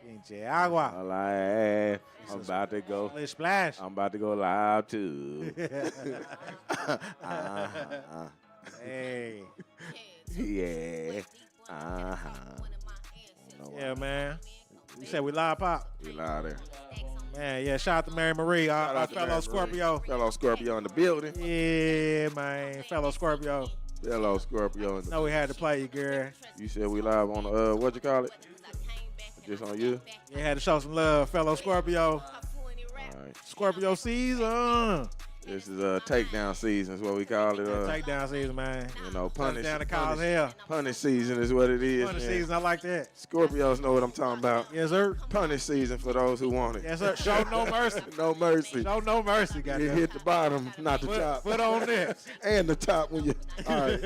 Pinche agua. Like, I'm about to go. Splish splash. I'm about to go live too. Hey. Yeah. Yeah, man. You said we live, Pop? We live there. Man, yeah, shout out to Mary Marie, our fellow Scorpio. Fellow Scorpio in the building. Yeah, man, fellow Scorpio. Fellow Scorpio. Know we had to play you, girl. You said we live on the, what you call it? Just on you? You had to show some love, fellow Scorpio. All right. Scorpio season. This is takedown season is what we call it. Takedown season, man. You know, punish. Down to cause hell. Punish season is what it is. Punish man. season, I like that. Scorpios know what I'm talking about. Yes, sir. Punish season for those who want it. Yes, sir. Show no mercy. No mercy. Show no mercy, You goddamn. hit the bottom, not the top. Put on there. And the top when you. All right.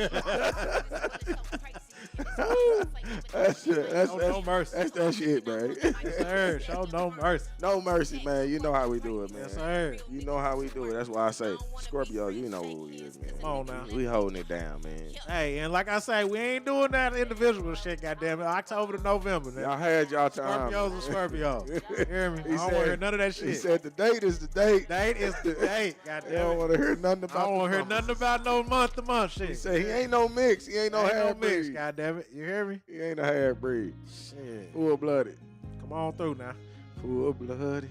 That's no mercy. That's that shit, man. Yes, sir. Show no mercy. No mercy, man. You know how we do it, man. Yes, sir. You know how we do it. That's why I say Scorpio. You know who we is, man. Come on now. We holding it down, man. Hey, and like I say, we ain't doing that individual shit, goddamn it. October to November, man. Y'all had y'all time. Scorpios and Scorpio. You hear me? I don't want to hear none of that shit. He said the date is the date. Date is the date, goddamn You don't it. want to hear nothing about I don't want to hear numbers. nothing about no month-to-month shit. He said he ain't no mix. He ain't no Ain't no half mix, breed. goddamn it. You hear me? He ain't a half breed. Shit. Full blooded. Come on through now. Full blooded.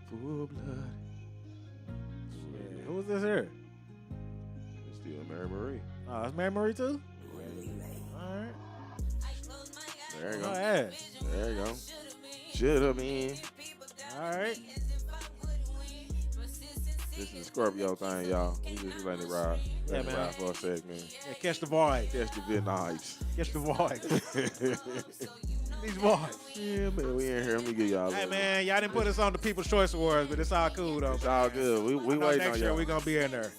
Full blooded. Shit. Who is this here? It's still Mary Marie. Oh, it's Mary Marie too? All right. There you Oh, go. yeah. There you go. Should have been. All right. This is a Scorpio thing, y'all. We just letting it ride. Yeah, Let it man. ride for a sec, man. Yeah, catch the void. Catch the Vietnamites. Catch the void. These voids. Yeah, man, we in here. Let me give y'all a Hey, little- man, y'all didn't put us on the People's Choice Awards, but it's all cool, though. It's all good. We I know waiting next on year y'all. we going to be in there.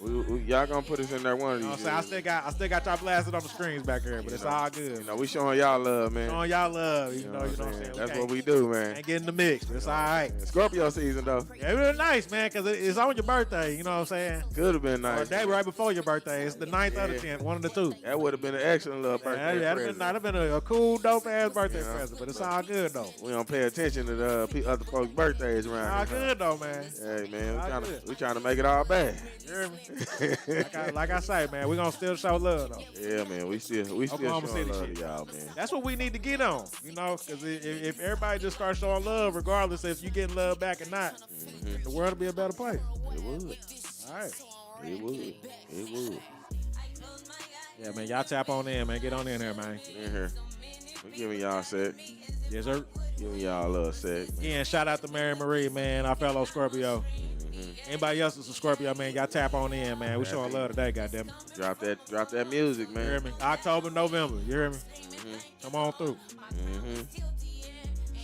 Y'all gonna put us in there one of You know these what I'm saying? years. I still got y'all blasted on the screens back here, but it's all good. You know, we showing y'all love, man. Showing y'all love, you know what I'm saying? saying? That's what we do, man. Ain't getting the mix, but it's all right. Scorpio season, though. Yeah, it was nice, man, because it's on your birthday, you know what I'm saying? Could have been Or a nice. day right before your birthday. It's the 9th or the 10th, one of the two. That would have been an excellent little birthday present. That'd have been a cool, dope-ass birthday present, but it's all good, though. We don't pay attention to the other folks' birthdays around All here. good, though, man. Hey, man, All we trying to make it all bad. You hear me? like I say, man, we gonna still show love, though. Yeah, man, we still Oklahoma showing City love shit. to y'all, man. That's what we need to get on, you know, because if everybody just starts showing love, regardless if you getting love back or not, the world will be a better place. It would. All right. It would. It would. Yeah, man, y'all tap on in, man. Get on in here, man. In here. We giving y'all a set. Yes, sir. Giving y'all a little set. Again, shout out to Mary Marie, man, our fellow Scorpio. Anybody else is a Scorpio, man, y'all tap on in, man. We showing love today, goddammit. Drop that music, You man. hear me? October, November. You hear me? Come on through.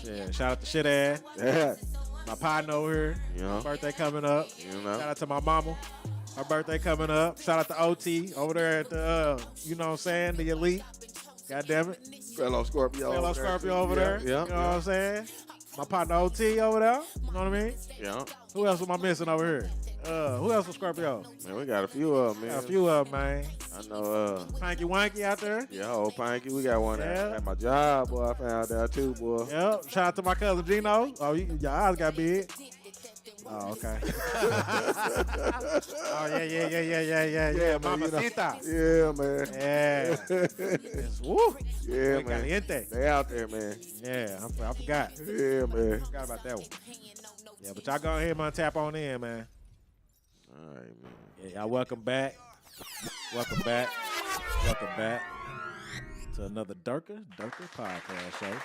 Shit, shout out to Shit Ass. Yeah. My partner over here. You know. Birthday coming up. You know. Shout out to my mama. Her birthday coming up. Shout out to OT over there at the, you know what I'm saying, the elite. God damn it. Fellow Scorpio. Fellow Scorpio over there. Yeah. You know what I'm saying? My partner OT over there. You know what I mean? Yeah. Who else am I missing over here? Who else was Scorpio? Man, we got a few of them, man. Got a few of them, man. I know, Panky Wanky out there. yeah, old Panky. We got one Yeah. at my job, boy. I found that too, boy. Yep. Shout out to my cousin Gino. Oh, your eyes got big. Oh, okay. Oh, yeah. Mamacita. Yeah, man. Yeah. It's, woo. Yeah, Muy man. caliente. They out there, man. Yeah, I forgot. Yeah, man. Forgot about that one. Yeah, but y'all go ahead, man. Tap on in, man. All right, man. Yeah, y'all welcome back. Welcome back. Welcome back to another Durka Durka Podcast show.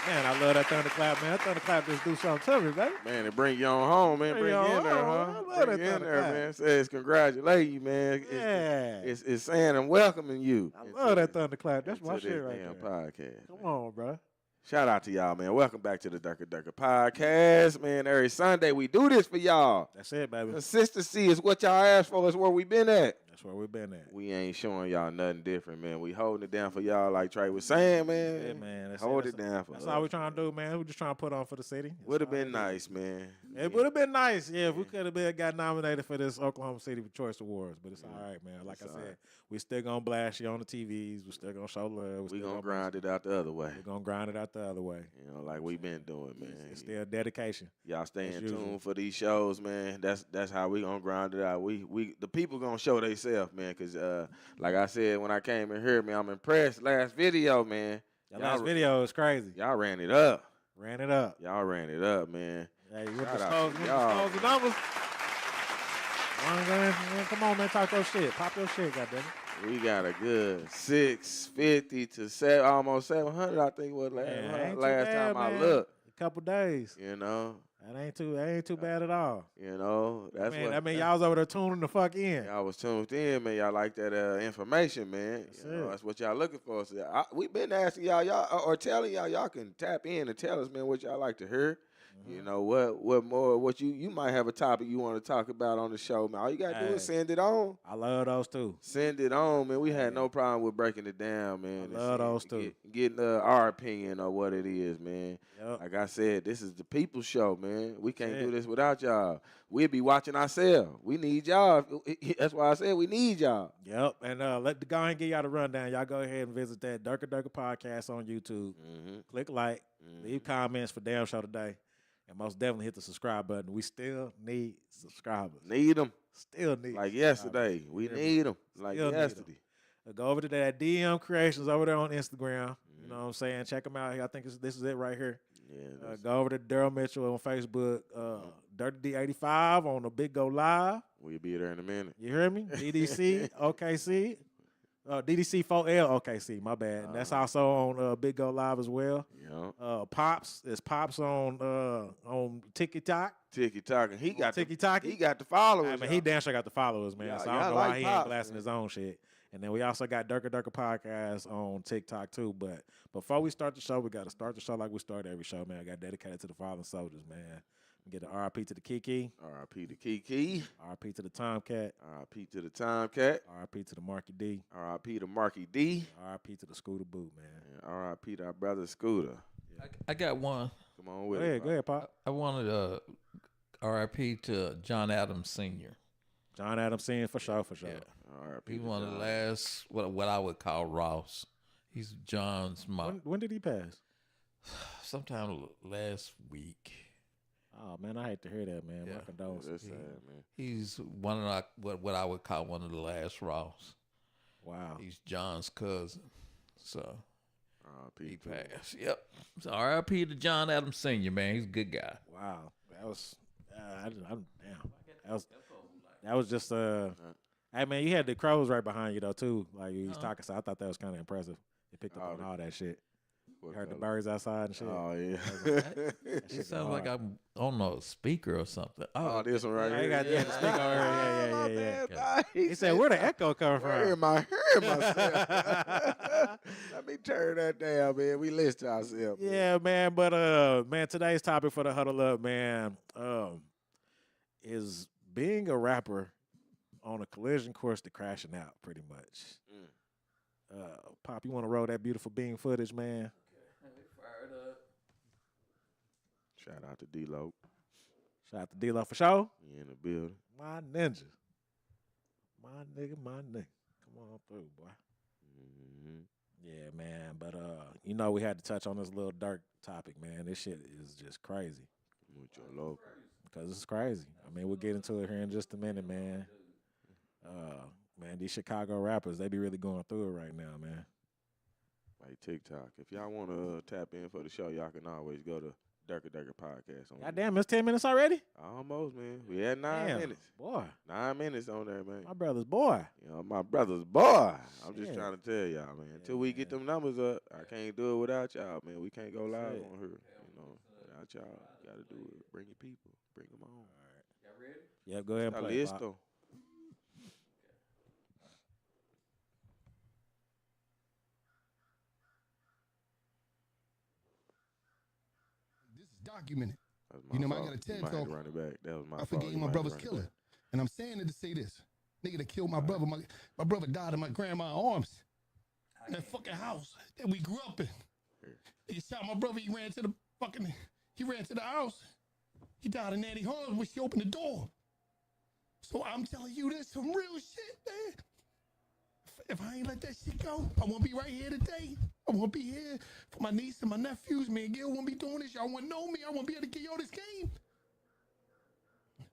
Man, I love that thunderclap, man. That thunderclap just do something to me, baby. Man, it bring you on home, man. Bring you in there, huh? I love Bring that you in there, thunderclap. man. Says congratulate you, man. Yeah. It's saying and welcoming you. I love that thunderclap. That's my into shit this right damn there. podcast. Come on, bro. Shout out to y'all, man. Welcome back to the Durka Durka Podcast, man. Every Sunday we do this for y'all. That's it, baby. Consistency is what y'all asked for. Is where we been at. That's where we've been at. We ain't showing y'all nothing different, man. We holding it down for y'all, like Trey was saying, man. Yeah, man. That's Hold it down for us. That's all we trying to do, man. We just trying to put on for the city. Would have been nice, man. It would have been nice, yeah, if we could have got nominated for this Oklahoma City Choice Awards. But it's all right, man. Like I said, we still gonna blast you on the TVs. We still gonna show love. We gonna grind it out the other way. We gonna grind it out the other way. You know, like we been doing, man. It's still dedication. Y'all stay in tune for these shows, man. That's how we gonna grind it out. We the people gonna show themselves, man. Cause like I said when I came in here, man, I'm impressed. Last video, man. That last video is crazy. Y'all ran it up. Y'all ran it up, man. Hey, you want to disclose the numbers? Come on, man. Talk your shit. Pop your shit, goddammit. We got a good 650 to almost 700, I think was last time I looked. A couple days. You know. That ain't too bad at all. You know. I mean, y'all was over there tuning the fuck in. Y'all was tuned in, man. Y'all like that information, man. That's what y'all looking for. So we been asking y'all or telling y'all can tap in and tell us, man, what y'all like to hear. You know, what you might have a topic you want to talk about on the show, man. All you got to do is send it on. I love those too. Send it on, man. We had no problem with breaking it down, man. I love those too. Getting our opinion of what it is, man. Yep. Like I said, this is the people's show, man. We can't do this without y'all. We'll be watching ourselves. We need y'all. That's why I said we need y'all. Yep. And go ahead and give y'all the rundown. Y'all go ahead and visit that Durka Durka Podcast on YouTube. Click like, leave comments for Damn Show today. And most definitely hit the subscribe button. We still need subscribers. Need them. Still need. Like yesterday. We need them. Like yesterday. Go over to that DM Creations over there on Instagram. You know what I'm saying? Check them out here. I think this is it right here. Yeah. Go over to Daryl Mitchell on Facebook. Dirty D85 on the Big Go Live. We'll be there in a minute. You hear me? DDC, OKC. DDC4L OKC, my bad. And that's also on Big Go Live as well. Yeah. Pops on TikTok. TikTok. And he got TikTok. He got the followers. I mean, he damn sure got the followers, man. So I don't know why he ain't blasting his own shit. And then we also got Durka Durka Podcast on TikTok too. But before we start the show, we got to start the show like we start every show, man. I got dedicated to the fallen soldiers, man. Get the RIP to the Kiki. RIP to Kiki. RIP to the Tomcat. RIP to the Tomcat. RIP to the Marky D. RIP to Marky D. RIP to the Scooter Boot, man. And RIP to our brother Scooter. I got one. Come on with it. Go ahead, Pop. I wanted RIP to John Adams Sr. John Adams Sr. for sure. Yeah. RIP He's one of the last, what I would call Ross. He's John's mom. When did he pass? Sometime last week. Oh, man, I hate to hear that, man. My condolences. That's sad, man. He's one of what I would call one of the last Ross. Wow. He's John's cousin. So he RIP. passed. Yep. So RIP to John Adams Sr., man. He's a good guy. Wow. That was, damn. That was just, hey, man, you had the crows right behind you, though, too. Like, you was talking, so I thought that was kind of impressive. They picked up on all that shit. You heard the birds outside and shit. Oh, yeah. It sounds like I'm on a speaker or something. Oh, this one right here. You got the speaker over here. Yeah. He said, where the echo come from? Where am I hearing myself? Let me turn that down, man. We listen to ourselves. Yeah, man. But, man, today's topic for the Huddle Up, man, is being a rapper on a collision course to crashing out, pretty much. Pop, you want to roll that beautiful beam footage, man? Fired up. Shout out to D-Lo. Shout out to D-Lo for sure. He in the building. My ninja. My nigga. Come on through, boy. Mm-hmm. Yeah, man. But, you know, we had to touch on this little dark topic, man. This shit is just crazy. Mucho loco. Because it's crazy. I mean, we'll get into it here in just a minute, man. Man, these Chicago rappers, they be really going through it right now, man. Like TikTok. If y'all want to tap in for the show, y'all can always go to Durka Durka Podcast. Goddamn, it's 10 minutes already? Almost, man. We had 9 minutes. Boy. 9 minutes on there, man. My brother's boy. You know, my brother's boy. I'm just trying to tell y'all, man. Until we get them numbers up, I can't do it without y'all, man. We can't go live on here. You know, without y'all, got to do it. Bring your people. Bring them on. All right. Y'all ready? Yeah, go ahead and play. Listo. Documented. You know, I got a TED talk. Run it back. That was my I forgave my brother's killer. And I'm saying it to say this. Nigga that killed my brother. My brother died in my grandma's arms. In that fucking house that we grew up in. He shot my brother. He ran to the house. He died in Nanny's arms when she opened the door. So I'm telling you, this some real shit, man. If I ain't let that shit go, I won't be right here today. I won't be here for my niece and my nephews. Me and Gil won't be doing this. Y'all won't know me. I won't be able to get y'all this game.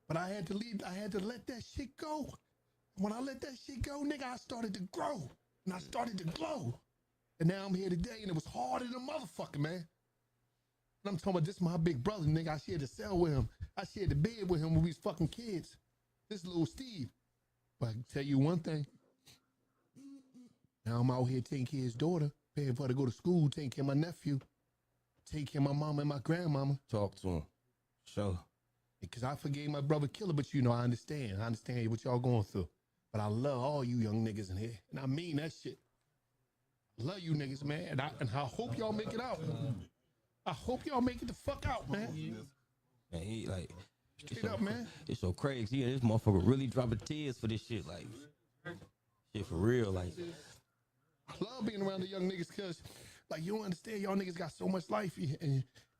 But I had to leave. I had to let that shit go. When I let that shit go, nigga, I started to grow. And I started to glow. And now I'm here today, and it was harder than a motherfucker, man. And I'm talking about this my big brother, nigga. I shared the cell with him. I shared the bed with him when we was fucking kids. This little Steve. But I can tell you one thing. Now I'm out here taking care of his daughter, paying for her to go to school, taking care of my nephew, taking care of my mama and my grandmama. Talk to him. Show. Because I forgave my brother killer, but you know, I understand. I understand what y'all going through. But I love all you young niggas in here. And I mean that shit. I love you niggas, man. And I hope y'all make it out. I hope y'all make it the fuck out, man. And he like, straight up, man. It's so crazy. Yeah, this motherfucker really dropping tears for this shit. Like, shit for real. Like, I love being around the young niggas because, like, you don't understand. Y'all niggas got so much life.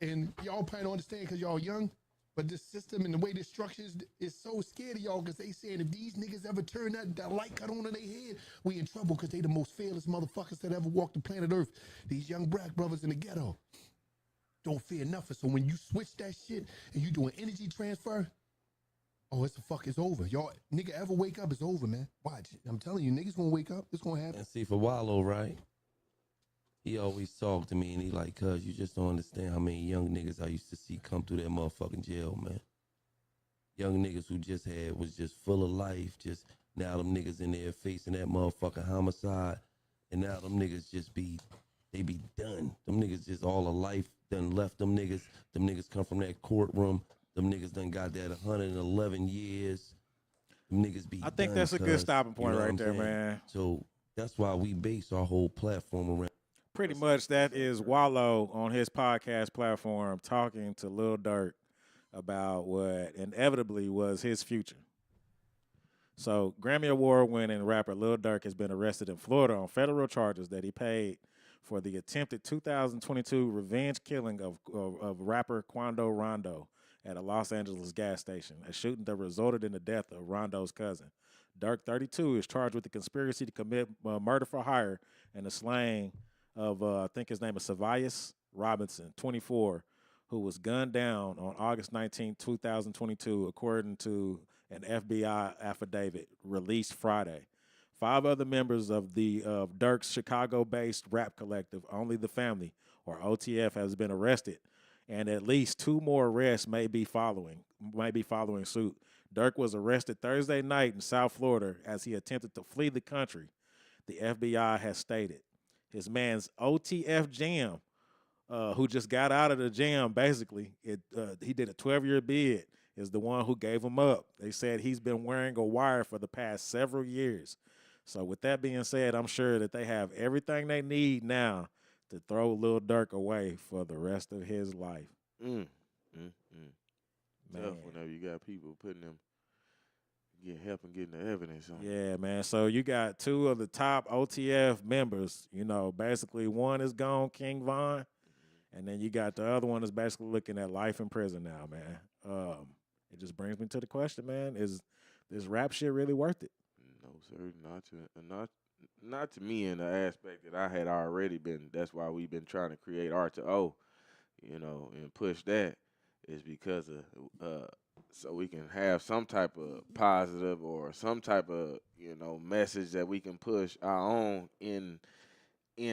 And y'all probably don't understand because y'all young. But this system and the way this structure is so scared of y'all because they saying if these niggas ever turn that light cut on in their head, we in trouble because they the most fearless motherfuckers that ever walked the planet Earth. These young black brothers in the ghetto don't fear nothing. So when you switch that shit and you doing energy transfer, oh, it's over. Y'all, nigga ever wake up, it's over, man. Watch. I'm telling you, niggas gonna wake up. It's gonna happen. and see, for Wallow, right? He always talked to me and he like, cuz you just don't understand how many young niggas I used to see come through that motherfucking jail, man. Young niggas who was just full of life, just now them niggas in there facing that motherfucking homicide, and now them niggas they be done. Them niggas just all of life done left them niggas. Them niggas come from that courtroom. Them niggas done got that 111 years. Them niggas be I think done, that's a good stopping point, you know right what there, I'm saying? man. So that's why we base our whole platform around. Pretty much that is Wallow on his podcast platform talking to Lil Durk about what inevitably was his future. So Grammy Award winning rapper Lil Durk has been arrested in Florida on federal charges that he paid for the attempted 2022 revenge killing of rapper Quando Rondo at a Los Angeles gas station, a shooting that resulted in the death of Rondo's cousin. Durk, 32, is charged with the conspiracy to commit murder for hire and the slaying of, I think his name is Savias Robinson, 24, who was gunned down on August 19, 2022, according to an FBI affidavit released Friday. 5 other members of Durk's Chicago-based rap collective, Only the Family, or OTF, has been arrested, and at least 2 more arrests may be following suit. Durk was arrested Thursday night in South Florida as he attempted to flee the country, the FBI has stated. His man's OTF jam, who just got out of the jam, basically, he did a 12-year bid, is the one who gave him up. They said he's been wearing a wire for the past several years. So with that being said, I'm sure that they have everything they need now to throw Lil Durk away for the rest of his life. Man. Tough whenever you got people putting them, help and getting the evidence on. Yeah, man. So you got 2 of the top OTF members. You know, basically one is gone, King Von, and then you got the other one is basically looking at life in prison now, man. It just brings me to the question, man: is this rap shit really worth it? No, sir, not to me in the aspect that I had already been. That's why we've been trying to create R2O, and push that. Is because of so we can have some type of positive or some type of message that we can push our own in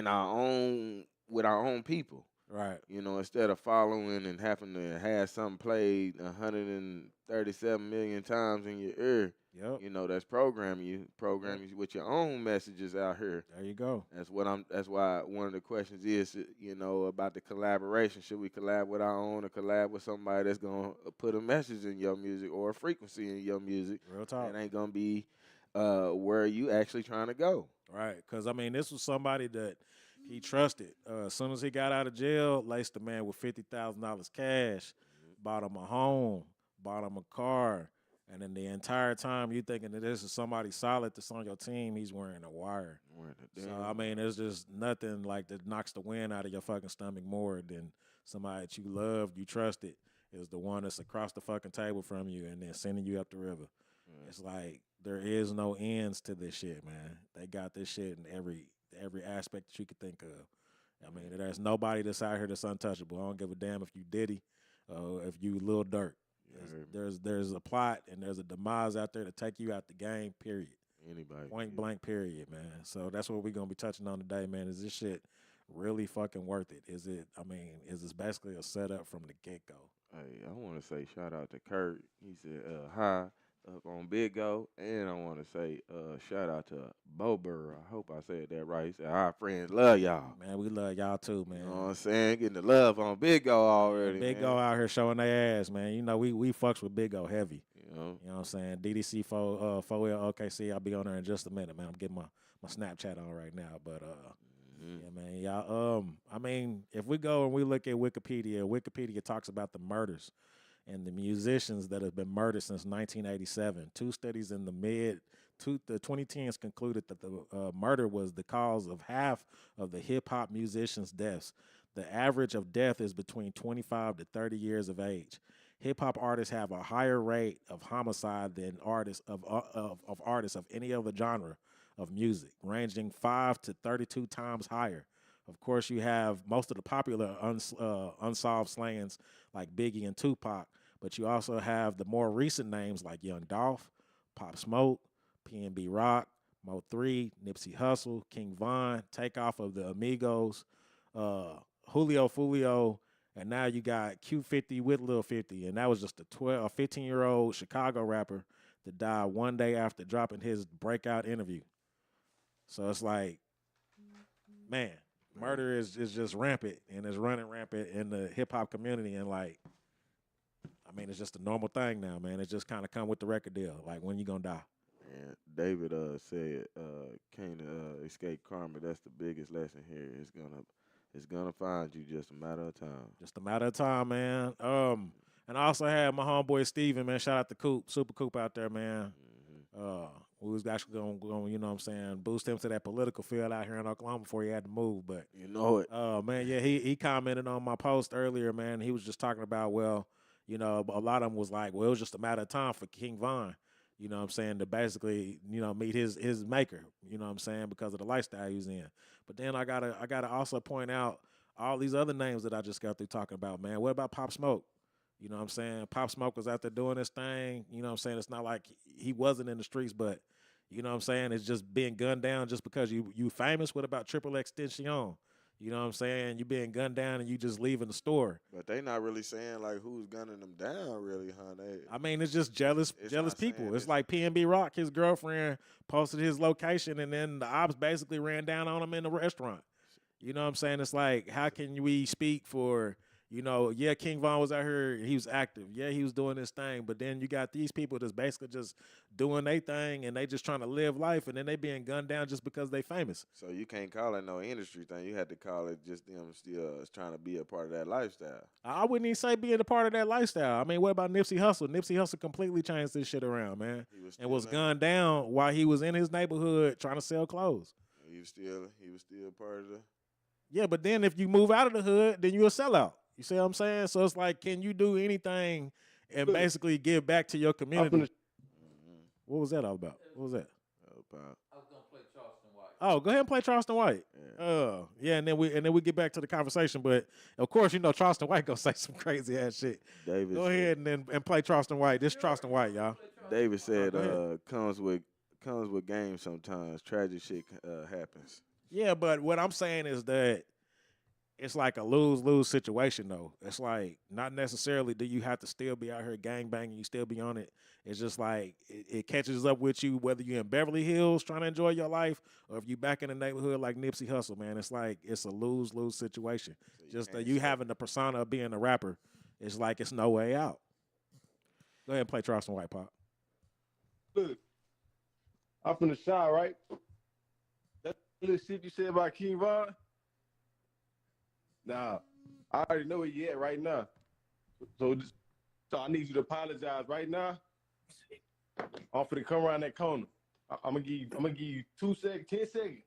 our own with our own people. Right. Instead of following and having to have something played 137 million times in your ear. Yep. That's programming you with your own messages out here. There you go. That's why one of the questions is, about the collaboration. Should we collab with our own or collab with somebody that's going to put a message in your music or a frequency in your music? Real talk. It ain't going to be where you actually trying to go. Right. Because, I mean, this was somebody that he trusted. As soon as he got out of jail, laced the man with $50,000 cash, bought him a home, bought him a car, And then the entire time you thinking that this is somebody solid that's on your team, he's wearing a wire. So, I mean, there's just nothing like that knocks the wind out of your fucking stomach more than somebody that you loved, you trusted, is the one that's across the fucking table from you and then sending you up the river. It's like there is no ends to this shit, man. They got this shit in every aspect that you could think of. I mean, there's nobody that's out here that's untouchable. I don't give a damn if you Diddy, if you Lil Durk. There's a plot and there's a demise out there to take you out the game, period. Anybody. Point blank, period, man. So that's what we're going to be touching on today, man. Is this shit really fucking worth it? Is this basically a setup from the get-go? Hey, I want to say shout out to Kurt. He said, hi, up on Big Go. And I want to say shout out to Bober. I hope I said that right. He said, our friends love y'all. Man, we love y'all too, man. You know what I'm saying? Getting the love on Big Go already, Big man. Go out here showing their ass, man. You know, we fucks with Big Go heavy. You know what I'm saying? DDC 4L OKC. I'll be on there in just a minute, man. I'm getting my Snapchat on right now. But yeah, man, y'all. I mean, if we go and we look at Wikipedia talks about the murders and the musicians that have been murdered since 1987. Two studies in the 2010s concluded that the murder was the cause of half of the hip hop musicians' deaths. The average of death is between 25 to 30 years of age. Hip hop artists have a higher rate of homicide than artists of any other genre of music, ranging 5 to 32 times higher. Of course, you have most of the popular unsolved slayings like Biggie and Tupac, but you also have the more recent names like Young Dolph, Pop Smoke, PNB Rock, Mo 3, Nipsey Hussle, King Von, Takeoff of the Amigos, Julio Fulio, and now you got Q50 with Lil 50, and that was just a 15-year-old Chicago rapper that died one day after dropping his breakout interview. So it's like, man, murder is just rampant, and it's running rampant in the hip-hop community, and like, I mean, it's just a normal thing now, man. It just kind of come with the record deal, like when you gonna die. And David said, can't escape karma. That's the biggest lesson here. It's gonna find you, just a matter of time. Just a matter of time, man. And I also had my homeboy Steven, man. Shout out to Coop, Super Coop out there, man. We was actually going, you know what I'm saying, boost him to that political field out here in Oklahoma before he had to move. But you know it. Man, yeah, he commented on my post earlier, man. He was just talking about, well, you know, a lot of them was like, well, it was just a matter of time for King Von, you know what I'm saying, to basically, you know, meet his maker, you know what I'm saying, because of the lifestyle he was in. But then I gotta also point out all these other names that I just got through talking about, man. What about Pop Smoke? You know what I'm saying? Pop Smoke was out there doing this thing. You know what I'm saying? It's not like he wasn't in the streets, but you know what I'm saying? It's just being gunned down just because you famous. What about Triple Extension? You know what I'm saying? You being gunned down and you just leaving the store. But they not really saying like who's gunning them down, really, huh? I mean, it's just jealous people. It's like PNB Rock, his girlfriend posted his location, and then the ops basically ran down on him in the restaurant. You know what I'm saying? It's like, how can we speak for, you know, yeah, King Von was out here, he was active. Yeah, he was doing this thing. But then you got these people that's basically just doing their thing, and they just trying to live life, and then they being gunned down just because they famous. So you can't call it no industry thing. You had to call it just them still trying to be a part of that lifestyle. I wouldn't even say being a part of that lifestyle. I mean, what about Nipsey Hussle? Nipsey Hussle completely changed this shit around, man. And was gunned down while he was in his neighborhood trying to sell clothes. He was still part of the... Yeah, but then if you move out of the hood, then you're a sellout. You see what I'm saying? So it's like, can you do anything and basically give back to your community? What was that all about? What was that? I was gonna play Charleston White. Oh, go ahead and play Charleston White. Yeah, and then we get back to the conversation. But of course, you know Charleston White gonna say some crazy ass shit. David go ahead and play Charleston White. This is Charleston White, y'all. David said, comes with games sometimes. Tragic shit happens. Yeah, but what I'm saying is that it's like a lose-lose situation, though. It's like not necessarily do you have to still be out here gangbanging, you still be on it. It's just like it catches up with you whether you're in Beverly Hills trying to enjoy your life or if you back in the neighborhood like Nipsey Hussle, man. It's like it's a lose-lose situation. So just that you having the persona of being a rapper, it's like it's no way out. Go ahead and play Charleston White, Pop. Look, I'm from the shot, right? That little shit you said about King Von? Nah, I already know where you at right now. So I need you to apologize right now I'm finna come around that corner. I'm gonna give you 2 seconds, 10 seconds.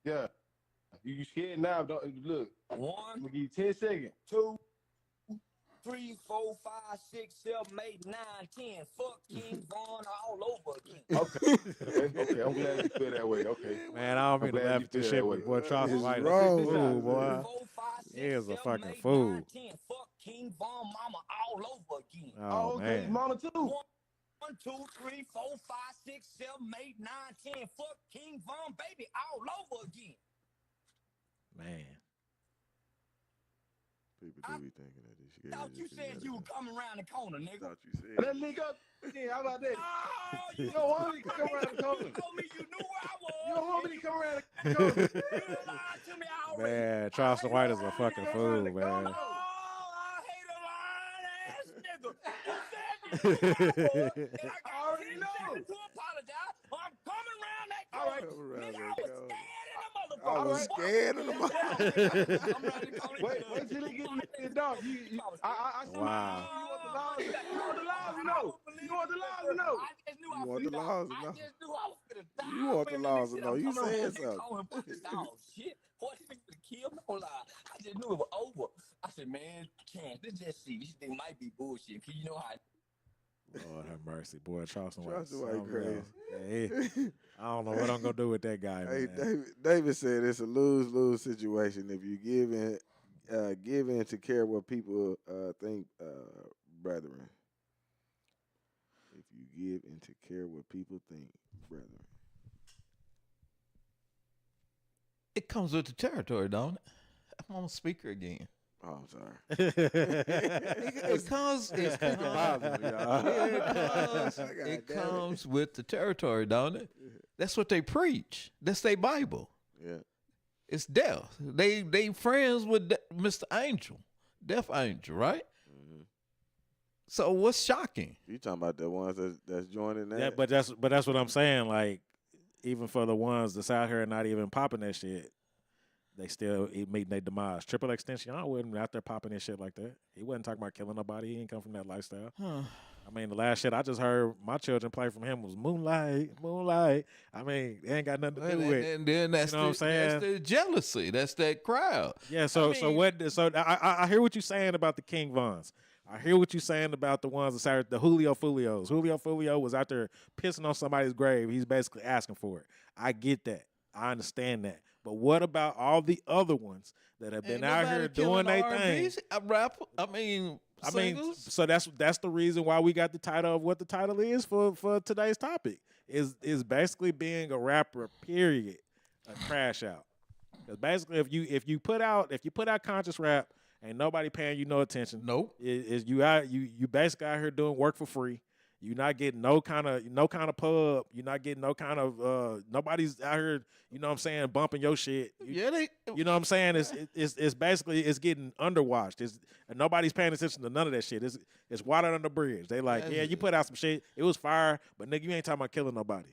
Yeah. You scared now? Don't look. 1, I'm gonna give you 10 seconds. 2, 3, 4, 5, 6, 7, 8, 9, 10. Fuck King Von all over again. Okay. I'm glad you feel that way. Okay. Man, I don't mean to laugh at this shit, but boy, Charleston It's White is a wrong. fool, boy. 4, 5, 6, He is a 7, fucking 8, fool. 9, 10. Fuck King Von Mama all over again. Oh, okay. His man. mama too. 1, 2, 3, 4, 5, 6, 7, 8, 9, 10. Fuck King Von baby all over again. Man. People do be thinking that this shit. Thought you said you were coming around the corner, nigga. Thought you said. Let me go. How about that? Oh, You don't want me to come around the corner. You told me you knew where I was. You don't want me to come around the corner. You lied to me already. Man, Charleston White is a fucking fool, man. Oh, I hate a lying ass nigga. You said you knew where I was. And I got already 10 know. seconds to apologize. I'm coming around that All right. corner. Nigga, I was scared of the motherfucker. I was scared of the motherfucker. Wait till they get in the dog. I see Wow. you want the laws. You want the laws to know. You want the laws to know. I just knew You want the laws to know. I just knew I was gonna die. You want the laws to know. You I'm coming said around that something. corner and put this dog. Shit. Boy, this nigga kill me. No lie. I just knew it was over. I said, man, Chance, let's just see. This thing might be bullshit. Cause you know how. Lord have mercy, boy. Charleston White. Charleston White crazy. Yeah, I don't know what I'm gonna do with that guy, Hey, man. David said it's a lose-lose situation if you give in to care what people think, brethren. If you give in to care what people think, brethren. It comes with the territory, don't it? I'm on speaker again. Oh, I'm sorry. It comes. It comes with the territory, don't it? That's what they preach. That's their Bible. Yeah. It's death. They friends with Mr. Angel, Death Angel, right? Mm-hmm. So what's shocking? You talking about the ones that's joining that? Yeah, but that's what I'm saying. Like, even for the ones that's out here not even popping that shit, they still meeting their demise. Triple Extension, I wasn't out there popping that shit like that. He wasn't talking about killing nobody. He ain't come from that lifestyle. Huh. I mean, the last shit I just heard my children play from him was Moonlight, Moonlight. I mean, it ain't got nothing to do with. And then that's you know what I'm saying? That's the jealousy. That's that crowd. Yeah. So I hear what you're saying about the King Vons. I hear what you're saying about the ones that started the Julio Fulios. Julio Fulio was out there pissing on somebody's grave. He's basically asking for it. I get that. I understand that. But what about all the other ones that have been Ain't out nobody here killing doing their R&Bs. thing? A rapper. I mean, So that's the reason why we got the title of what the title is for today's topic is basically being a rapper. Period. A crash out. Because basically, if you put out conscious rap, ain't nobody paying you no attention. Nope. Is you basically out here doing work for free. You're not getting no kind of pub. You're not getting no kind of nobody's out here. You know what I'm saying? Bumping your shit. You know what I'm saying? It's basically it's getting underwatched. And nobody's paying attention to none of that shit. It's water under the bridge. They like, yeah, you put out some shit. It was fire, but nigga, you ain't talking about killing nobody.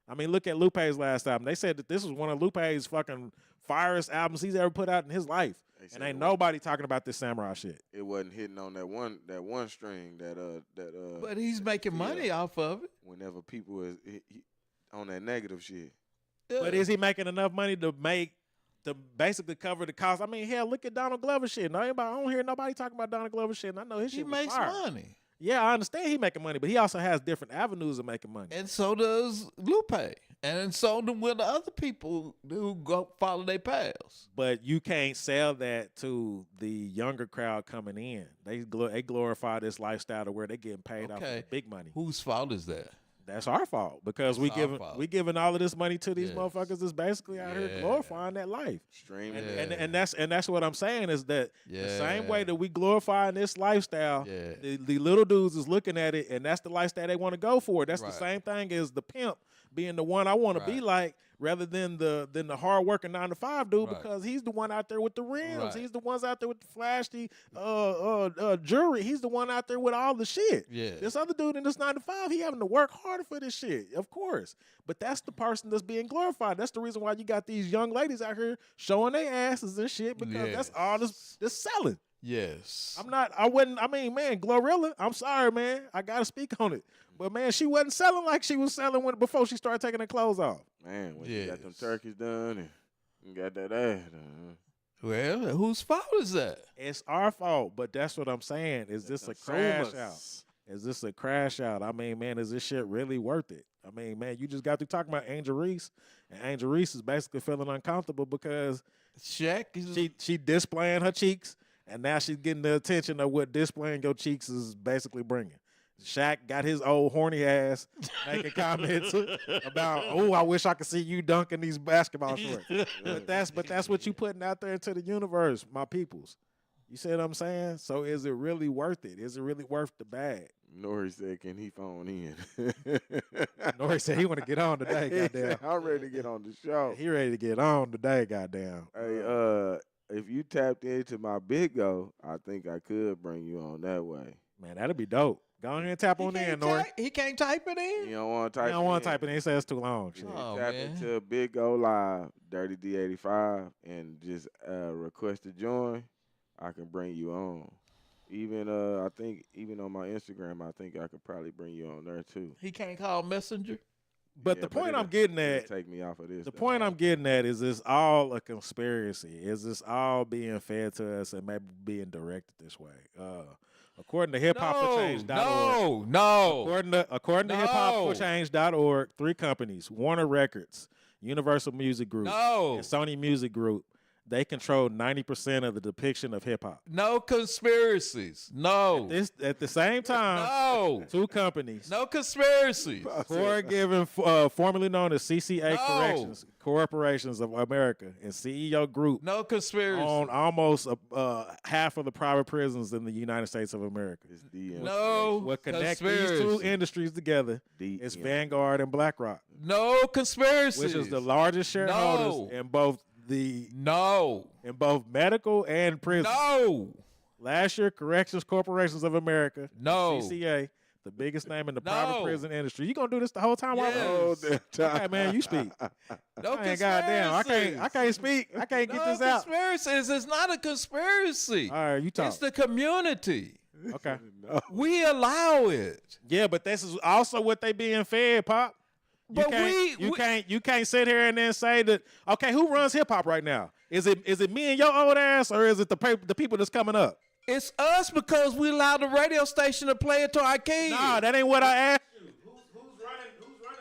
I mean, look at Lupe's last album. They said that this was one of Lupe's fucking firest albums he's ever put out in his life. And ain't nobody talking about this samurai shit. It wasn't hitting on that one string that. But he's making money off of it. Whenever people is on that negative shit. Yeah. But is he making enough money to basically cover the cost? I mean, hell, look at Donald Glover shit. I don't hear nobody talking about Donald Glover shit. And I know his shit He was makes fire. money. Yeah, I understand he making money, but he also has different avenues of making money. And so does Lupe. And so do with the other people who go follow their paths. But you can't sell that to the younger crowd coming in. They glorify this lifestyle to where they getting paid off of the big money. Whose fault is that? That's our fault because we giving all of this money to these motherfuckers that's basically out here glorifying that life. Streaming. And that's what I'm saying is that the same way that we glorifying this lifestyle, the little dudes is looking at it and that's the lifestyle they want to go for. That's the same thing as the pimp being the one I want to be like rather than the hard working 9-to-5 dude because he's the one out there with the rims. He's the ones out there with the flashy jewelry. He's the one out there with all the shit. Yeah. This other dude in this 9-to-5, he having to work harder for this shit, of course. But that's the person that's being glorified. That's the reason why you got these young ladies out here showing their asses and shit because that's all this selling. Yes. I wouldn't, I mean, man, Glorilla, I'm sorry, man. I got to speak on it. But, man, she wasn't selling like she was selling before she started taking her clothes off. Man, when you got them turkeys done and got that ass done. Well, whose fault is that? It's our fault, but that's what I'm saying. Is this a crash out? Is this a crash out? I mean, man, is this shit really worth it? I mean, man, you just got through talking about Angel Reese, and Angel Reese is basically feeling uncomfortable because she displaying her cheeks, and now she's getting the attention of what displaying your cheeks is basically bringing. Shaq got his old horny ass making comments about, oh, I wish I could see you dunking these basketball shorts. But that's what you putting out there into the universe, my peoples. You see what I'm saying? So is it really worth it? Is it really worth the bag? Nori said, can he phone in? Nori said he want to get on today, goddamn. I'm ready to get on the show. He ready to get on today, goddamn. Hey, if you tapped into my big go, I think I could bring you on that way. Man, that'd be dope. Go ahead and tap on in, Nori. He can't type it in? You don't want to type it in? I don't want to type it in. He says it's too long. Shit. Oh, Tap man. into Big Go Live, Dirty D85, and just request to join. I can bring you on. Even I think even on my Instagram, I think I could probably bring you on there too. He can't call Messenger? But the point I'm getting at, take me off of this. The point I'm getting at is this all a conspiracy? Is this all being fed to us and maybe being directed this way? According to hiphopforchange.org. No. According to hiphopforchange.org, 3 companies, Warner Records, Universal Music Group, and Sony Music Group, they control 90% of the depiction of hip hop. No conspiracies. No. At the same time, 2 companies. No conspiracies. Formerly known as CCA Corporations of America and CEO Group. No conspiracy. On almost half of the private prisons in the United States of America. What connects these 2 industries together is Vanguard and BlackRock. No conspiracy. Which is the largest shareholders in both in both medical and prison. Last year, Corrections Corporations of America, CCA, the biggest name in the private prison industry. You gonna do this the whole time? Okay, man, you speak. No conspiracy. Goddamn, I can't speak. I can't get this out. No conspiracies. It's not a conspiracy. All right, you talk. It's the community. Okay. We allow it. Yeah, but this is also what they being fed, Pop. You can't sit here and then say that. Okay, who runs hip hop right now? Is it me and your old ass, or is it the people that's coming up? It's us because we allow the radio station to play it to our kids. Nah, that ain't what I asked you. Who's running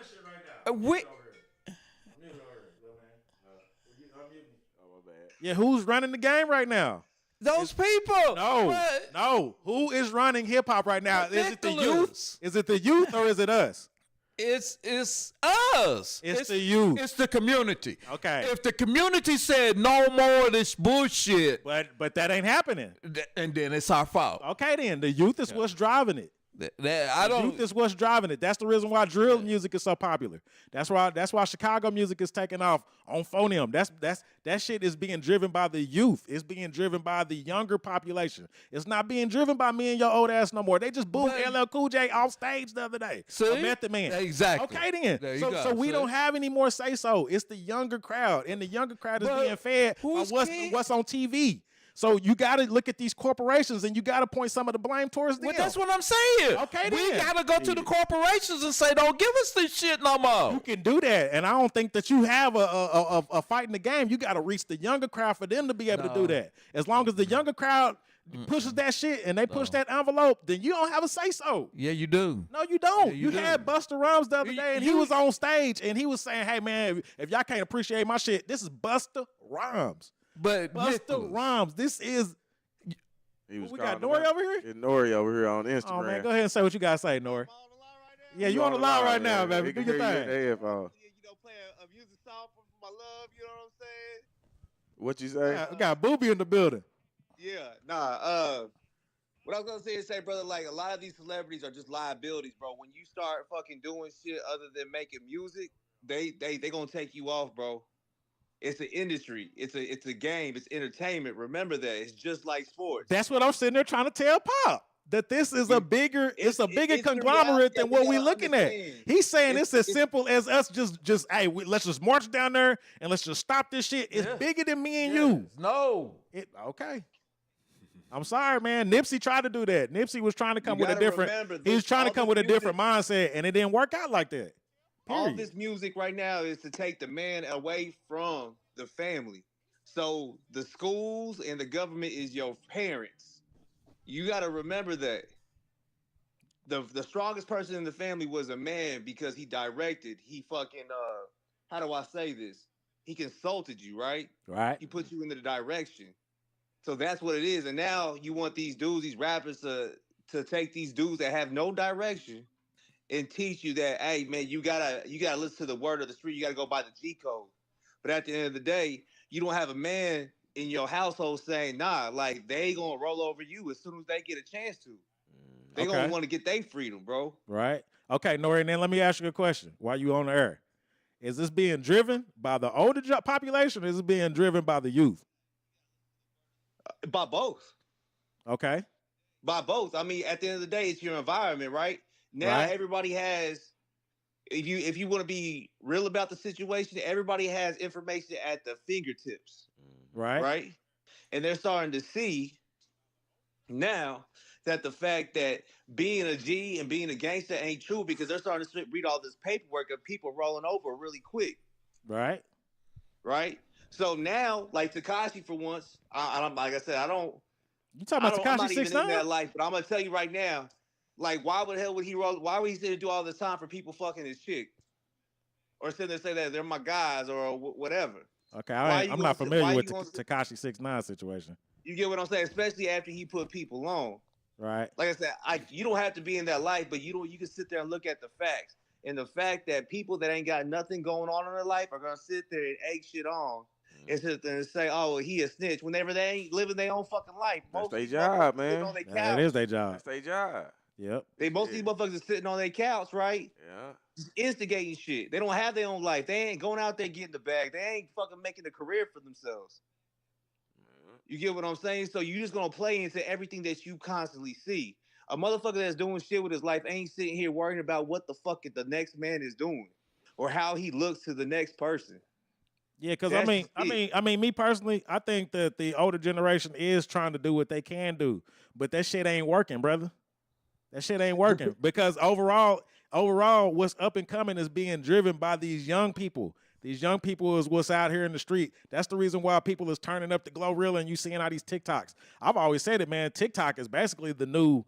shit right now? Yeah, who's running the game right now? Those people. No. Who is running hip hop right now? Is it the youth? Is it the youth or is it us? It's us. It's the youth. It's the community. Okay. If the community said no more of this bullshit, but that ain't happening, and then it's our fault. Okay, then the youth is what's driving it. Youth is what's driving it. That's the reason why drill music is so popular. That's why Chicago music is taking off on phoneme. That shit is being driven by the youth. It's being driven by the younger population. It's not being driven by me and your old ass no more. They just booed LL Cool J off stage the other day. See? Method Man. Exactly. Okay then. So we don't have any more say so. It's the younger crowd, and the younger crowd is being fed by what's on TV. So you got to look at these corporations and you got to point some of the blame towards them. Well, that's what I'm saying. Okay, then. We got to go to the corporations and say, don't give us this shit no more. You can do that. And I don't think that you have a fight in the game. You got to reach the younger crowd for them to be able to do that. As long as the younger crowd pushes that shit and they push that envelope, then you don't have a say-so. Yeah, you do. No, you don't. Yeah, you had Busta Rhymes the other day, and he was on stage, and he was saying, hey, man, if y'all can't appreciate my shit, this is Busta Rhymes. But Busta Rhymes, this is. We got Nori over here? It's Nori over here on Instagram. Oh, man, go ahead and say what you got to say, Nori. Yeah, you on the line right now, baby. Do your thing. Play a music song for my love, you know what I'm saying? What you say? We got Booby in the building. Yeah, what I was gonna say, brother, like a lot of these celebrities are just liabilities, bro. When you start fucking doing shit other than making music, they gonna take you off, bro. It's an industry. It's a game. It's entertainment. Remember that. It's just like sports. That's what I'm sitting there trying to tell Pop. That this is a bigger conglomerate than what we're looking at. He's saying it's as simple as us just hey, let's just march down there and let's just stop this shit. It's bigger than me and you. No. Okay. I'm sorry, man. Nipsey tried to do that. Nipsey was trying to come with a different. He was trying to come with a different mindset, and it didn't work out like that. Period. All this music right now is to take the man away from the family. So the schools and the government is your parents. You got to remember that. The strongest person in the family was a man because he directed. He fucking how do I say this? He consulted you, right? Right. He put you into the direction. So that's what it is. And now you want these dudes, these rappers to take these dudes that have no direction and teach you that, hey man, you gotta listen to the word of the street. You gotta go by the G code. But at the end of the day, you don't have a man in your household saying, nah, like they gonna roll over you as soon as they get a chance to. They gonna want to get their freedom, bro. Right. Okay, Nori, and then let me ask you a question while you on the air. Is this being driven by the older population or is it being driven by the youth? By both. Okay. By both. I mean, at the end of the day, it's your environment, right? Now everybody has, if you want to be real about the situation, everybody has information at the fingertips. Right. Right. And they're starting to see now that the fact that being a G and being a gangster ain't true because they're starting to read all this paperwork of people rolling over really quick. Right. Right. So now, like Tekashi for once, like I said, I don't. You talking about Tekashi 6ix9ine? I'm not even in that life, but I'm gonna tell you right now, like, why the hell would he roll? Why would he sit and do all this time for people fucking his chick, or sit there and say that they're my guys or whatever? Okay, I'm not familiar with Tekashi 6ix9ine situation. You get what I'm saying? Especially after he put people on. Right. Like I said, you don't have to be in that life, but you can sit there and look at the facts. And the fact that people that ain't got nothing going on in their life are gonna sit there and egg shit on and sit there and say, "Oh, he a snitch," whenever they ain't living their own fucking life. That's their job, man. That is their job. That's their job. Yep. Most of these motherfuckers are sitting on their couch, right? Yeah. Just instigating shit. They don't have their own life. They ain't going out there getting the bag. They ain't fucking making a career for themselves. You get what I'm saying? So you just gonna play into everything that you constantly see. A motherfucker that's doing shit with his life ain't sitting here worrying about what the fuck the next man is doing or how he looks to the next person. Yeah, because I mean, me personally, I think that the older generation is trying to do what they can do, but that shit ain't working, brother. That shit ain't working because overall, what's up and coming is being driven by these young people. These young people is what's out here in the street. That's the reason why people is turning up the Glorilla and you seeing all these TikToks. I've always said it, man. TikTok is basically the new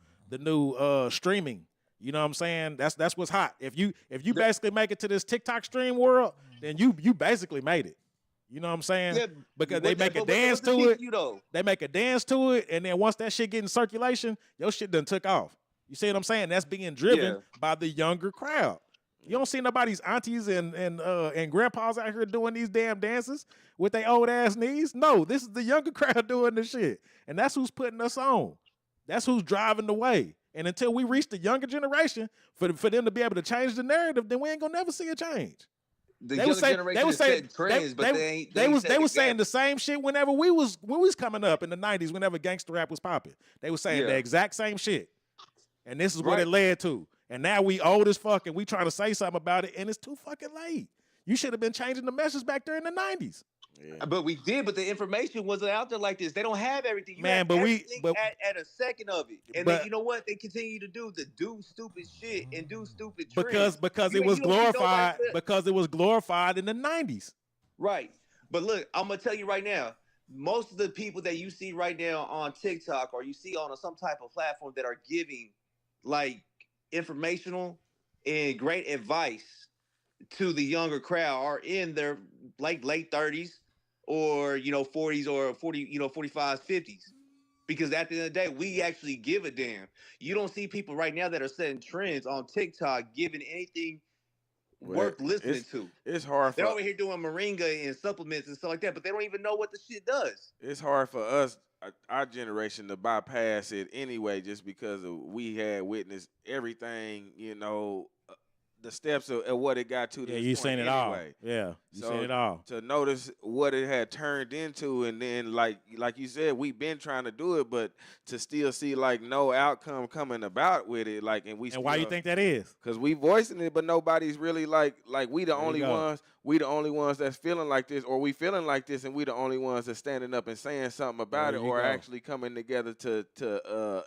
streaming. You know what I'm saying? That's what's hot. If you basically make it to this TikTok stream world, then you basically made it. You know what I'm saying? Yeah, because they make a dance to it. They make a dance to it, and then once that shit get in circulation, your shit done took off. You see what I'm saying? That's being driven by the younger crowd. You don't see nobody's aunties and grandpas out here doing these damn dances with their old ass knees. No, this is the younger crowd doing this shit, and that's who's putting us on. That's who's driving the way. And until we reach the younger generation, for them to be able to change the narrative, then we ain't gonna never see a change. The younger generation is setting trends, but they was saying the same shit whenever we was coming up in the 90s, whenever gangster rap was popping. They was saying the exact same shit. And this is what it led to. And now we old as fuck and we trying to say something about it, and it's too fucking late. You should have been changing the message back there in the 90s. Yeah. But we did, but the information wasn't out there like this. They don't have everything. You Man, but at a second of it. And then you know what? They continue to do stupid shit and do stupid tricks. Because it was glorified because it was glorified in the 90s. Right. But look, I'm gonna tell you right now, most of the people that you see right now on TikTok or you see on some type of platform that are giving like informational and great advice to the younger crowd are in their like late 30s or 40s or 45s, 50s. Because at the end of the day, we actually give a damn. You don't see people right now that are setting trends on TikTok giving anything worth listening to. It's hard. They're over here doing moringa and supplements and stuff like that, but they don't even know what the shit does. It's hard for us, our generation, to bypass it anyway, just because we had witnessed everything, the steps of what it got to. Yeah, this you point seen it anyway. all. Yeah, you So, seen it all. To notice what it had turned into, and then like you said, we've been trying to do it, but to still see like no outcome coming about with it, like, and why you think that is? Because we voicing it, but nobody's really like we the only ones. We the only ones that's feeling like this, or we feeling like this, and we the only ones that's standing up and saying something about it, or actually coming together to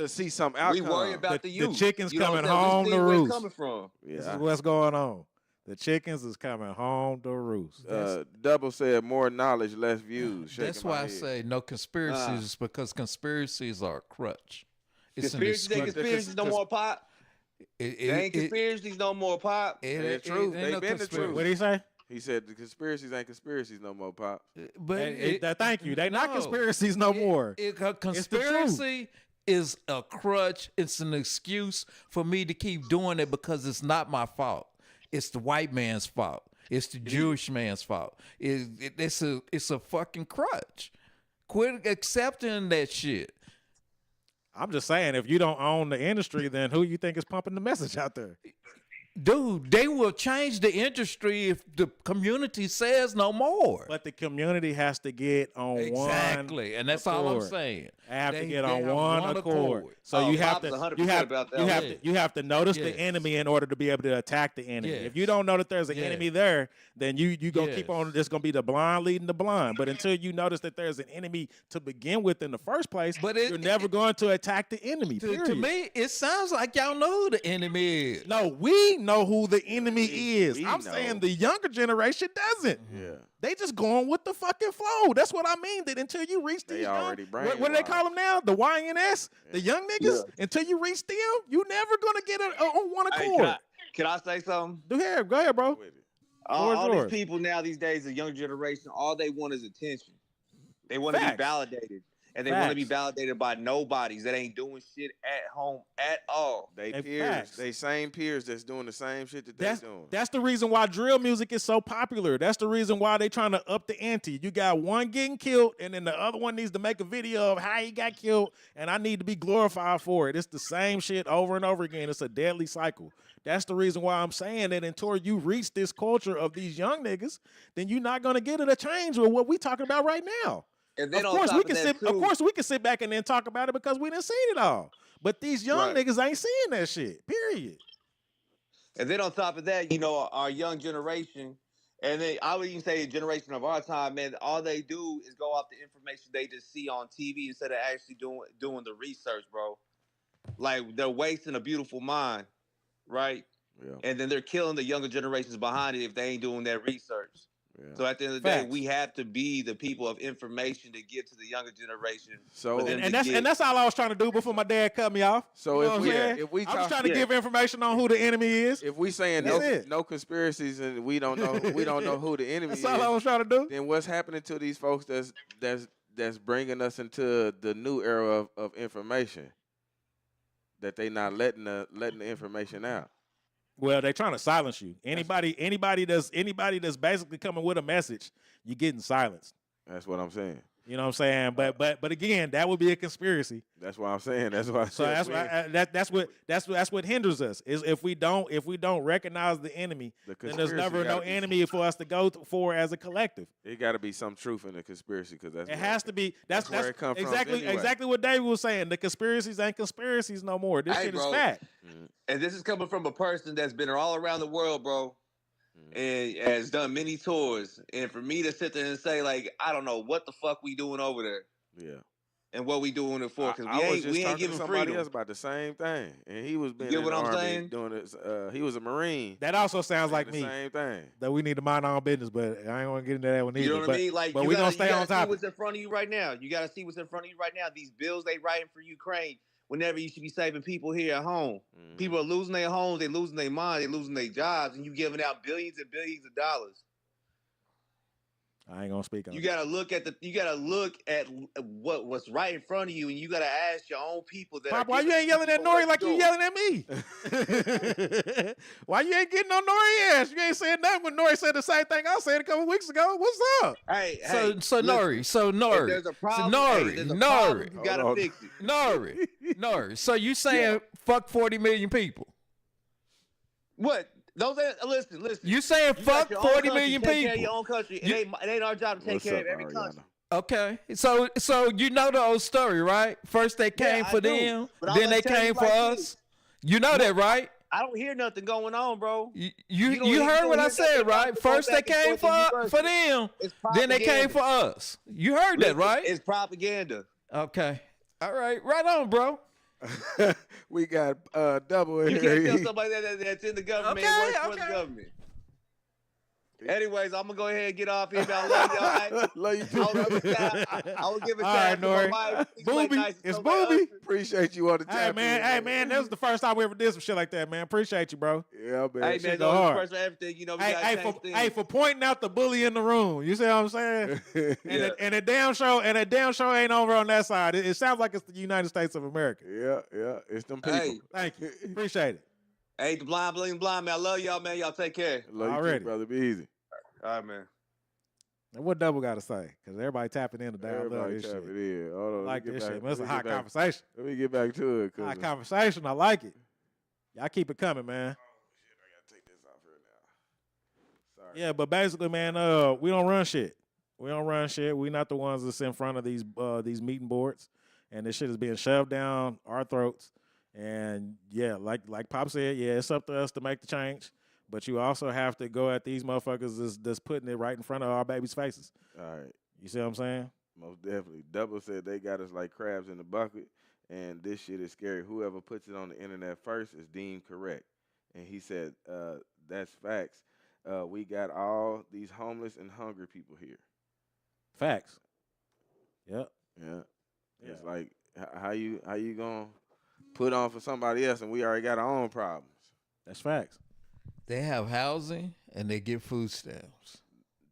see some outcome. We worry about the youth. The chickens coming home to roost. Coming from. Yeah. This is what's going on. The chickens is coming home to roost. Double said more knowledge, less views. That's why I say no conspiracies, because conspiracies are a crutch. It's conspiracies no more pop. Ain't conspiracies no more pop. It's true. They've been the truth. What did he say? He said the conspiracies ain't conspiracies no more, Pop. But thank you. They not conspiracies no more. Conspiracy is a crutch. It's an excuse for me to keep doing it because it's not my fault. It's the white man's fault. It's the Jewish man's fault. It's a fucking crutch. Quit accepting that shit. I'm just saying, if you don't own the industry, then who you think is pumping the message out there? Dude, they will change the industry if the community says no more. But the community has to get on one exactly, and that's all I'm saying. They have to get on one accord. So you have to notice the enemy in order to be able to attack the enemy. Yes. If you don't know that there's an enemy there, then you gonna keep on. It's gonna be the blind leading the blind. But until you notice that there's an enemy to begin with in the first place, you're never going to attack the enemy. To me, it sounds like y'all know who the enemy is. No, we know who the enemy is. I'm saying the younger generation doesn't. Yeah. They just going with the fucking flow. That's what I mean. That until you reach these young, what do they call them now? The YNS, the young niggas. Yeah. Until you reach them, you never gonna get it on one accord. Hey, can I say something? Go ahead, bro. All these people now these days, the younger generation, all they want is attention. They want to be validated. And they want to be validated by nobodies that ain't doing shit at home at all. They peers, they same peers that's doing the same shit that they're doing. That's the reason why drill music is so popular. That's the reason why they trying to up the ante. You got one getting killed, and then the other one needs to make a video of how he got killed, and I need to be glorified for it. It's the same shit over and over again. It's a deadly cycle. That's the reason why I'm saying that until you reach this culture of these young niggas, then you're not going to get it a change with what we talking about right now. And then of course we can sit back and then talk about it because we done seen it all. But these young niggas ain't seeing that shit. Period. And then on top of that, you know, our young generation, and then I would even say the generation of our time, man, all they do is go off the information they just see on TV instead of actually doing the research, bro. Like they're wasting a beautiful mind, right? Yeah. And then they're killing the younger generations behind it if they ain't doing that research. Yeah. So at the end of the day, we have to be the people of information to give to the younger generation. So and that's all I was trying to do before my dad cut me off. So I was trying to give information on who the enemy is. If we saying no conspiracies and we don't know who the enemy is. That's all I was trying to do. Then what's happening to these folks that's bringing us into the new era of information? That they not letting the information out. Well, they're trying to silence you. Anybody that's basically coming with a message, you're getting silenced. That's what I'm saying. You know what I'm saying? But again, that would be a conspiracy. That's what I'm saying. That's why. So that's what hinders us is if we don't recognize the enemy, then there's never no enemy for us to go for as a collective. It got to be some truth in the conspiracy because it has to be. That's where it comes exactly from anyway. Exactly what David was saying. The conspiracies ain't conspiracies no more. This shit is fact. And this is coming from a person that's been all around the world, bro. And has done many tours, and for me to sit there and say like, I don't know what the fuck we doing over there, and what we doing it for, because we ain't giving somebody freedom. Else about the same thing, and he was being in the Army doing this. He was a Marine. That also sounds like me. Same thing. That we need to mind our own business, but I ain't want to get into that one either. You know what I mean? Like, but we gonna stay on top. See what's in front of you right now. You gotta see what's in front of you right now. These bills they writing for Ukraine. Whenever you should be saving people here at home. People are losing their homes, they're losing their mind, they're losing their jobs, and you giving out billions and billions of dollars. I ain't gonna speak on You gotta look at what's right in front of you, and you gotta ask your own people that. Pop, why you ain't yelling at Nori like you yelling at me? Why you ain't getting on Nori ass? You ain't saying nothing when Nori said the same thing I said a couple weeks ago. What's up? So Nori. There's a problem. Nori. You gotta fix it. Nori. So you saying fuck 40 million people? What? Those ain't, listen. You saying You fuck got your own 40 country, million take care of people? your own country. It ain't our job to take What's care up, of every Ariana? country. Okay, so you know the old story, right? First they came I for do, them, but I'm then gonna they tell you came for like us. this. You know that, right? I don't hear nothing going on, bro. You heard what I said, right? First they came for them, then they came for us. You heard that, right? It's propaganda. Okay, all right, right on, bro. We got double in You here. can't tell somebody that's in the government and works for the government. Anyways, I'm gonna go ahead and get off here. I love y'all. Love you too. I will give a All shout right, out to my Nori. wife. Booby, It's Booby. Appreciate you on the Hey tap. man, that was the first time we ever did some shit like that, man. Appreciate you, bro. Yeah, man. Hey, Shit man, go no hard. first for everything. You know, we gotta change things. For pointing out the bully in the room. You see what I'm saying? And a damn show ain't over on that side. It sounds like it's the United States of America. Yeah. It's them people. Hey. Thank you. Appreciate it. Hey, the blind, man. I love y'all, man. Y'all take care. Love you Already. too, brother. Be easy. All right, man. And what Double got to say? Because everybody tapping in today. I love Everybody this tap shit. it in. Hold on. I like this shit, man. It's a Let me hot get back- conversation. Let me get back to it. Hot conversation. I like it. Y'all keep it coming, man. I gotta take this off here now. Sorry. Yeah, but basically, man, we don't run shit. We don't run shit. We not the ones that's in front of these meeting boards, and this shit is being shoved down our throats. And yeah, like Pop said, yeah, it's up to us to make the change. But you also have to go at these motherfuckers that's putting it right in front of our babies' faces. All right. You see what I'm saying? Most definitely. Double said they got us like crabs in the bucket, and this shit is scary. Whoever puts it on the internet first is deemed correct. And he said, that's facts. We got all these homeless and hungry people here. Facts. Yep. Yeah. It's like, how you gonna put on for somebody else, and we already got our own problems. That's facts. They have housing and they get food stamps.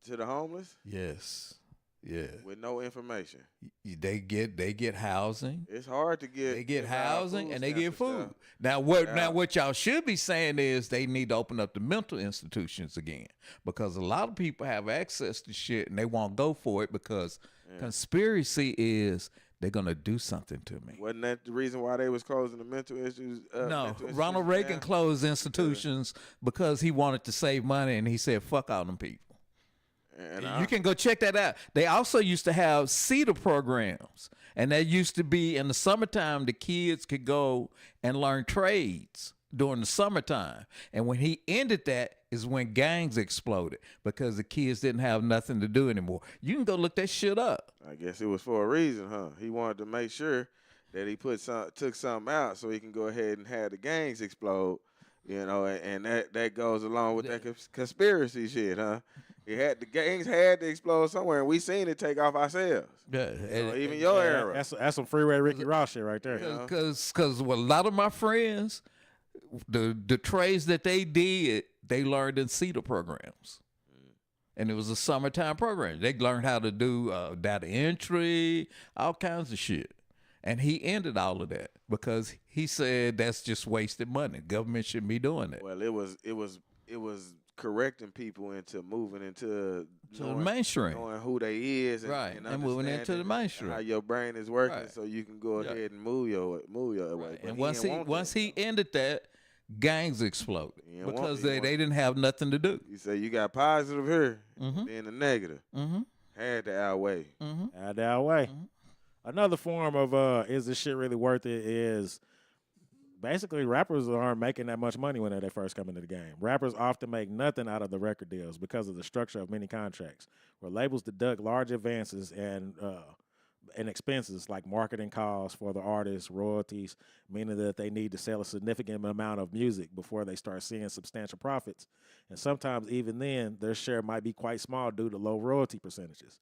To the homeless? Yes. Yeah. With no information. They get housing. It's hard to get. They get our housing food and they stamps get food. stuff. Now what y'all should be saying is they need to open up the mental institutions again, because a lot of people have access to shit and they won't go for it because conspiracy is they're gonna do something to me. Wasn't that the reason why they was closing the mental issues? No, Ronald Reagan closed institutions because he wanted to save money, and he said, "Fuck all them people." And You can go check that out. They also used to have CETA programs, and that used to be in the summertime. The kids could go and learn trades during the summertime, and when he ended that is when gangs exploded because the kids didn't have nothing to do anymore. You can go look that shit up. I guess it was for a reason, huh? He wanted to make sure that he took something out so he can go ahead and have the gangs explode, and that goes along with that conspiracy shit, huh? The gangs had to explode somewhere, and we seen it take off ourselves. Yeah, Even your era. That's some freeway Ricky Ross shit right there. Because a lot of my friends, the trades that they did, they learned in CETA programs. And it was a summertime program. They learned how to do data entry, all kinds of shit. And he ended all of that because he said that's just wasted money. Government shouldn't be doing that. Well, it was correcting people into moving into the mainstream, knowing who they is, and moving into the mainstream. How your brain is working, so you can go ahead and move your way. And once he ended that, gangs exploded because they didn't have nothing to do. You say you got positive here, then the negative. Had to outweigh. Had to outweigh. Another form of is this shit really worth it is basically rappers aren't making that much money when they first come into the game. Rappers often make nothing out of the record deals because of the structure of many contracts, where labels deduct large advances and expenses like marketing costs for the artists, royalties, meaning that they need to sell a significant amount of music before they start seeing substantial profits. And sometimes even then, their share might be quite small due to low royalty percentages.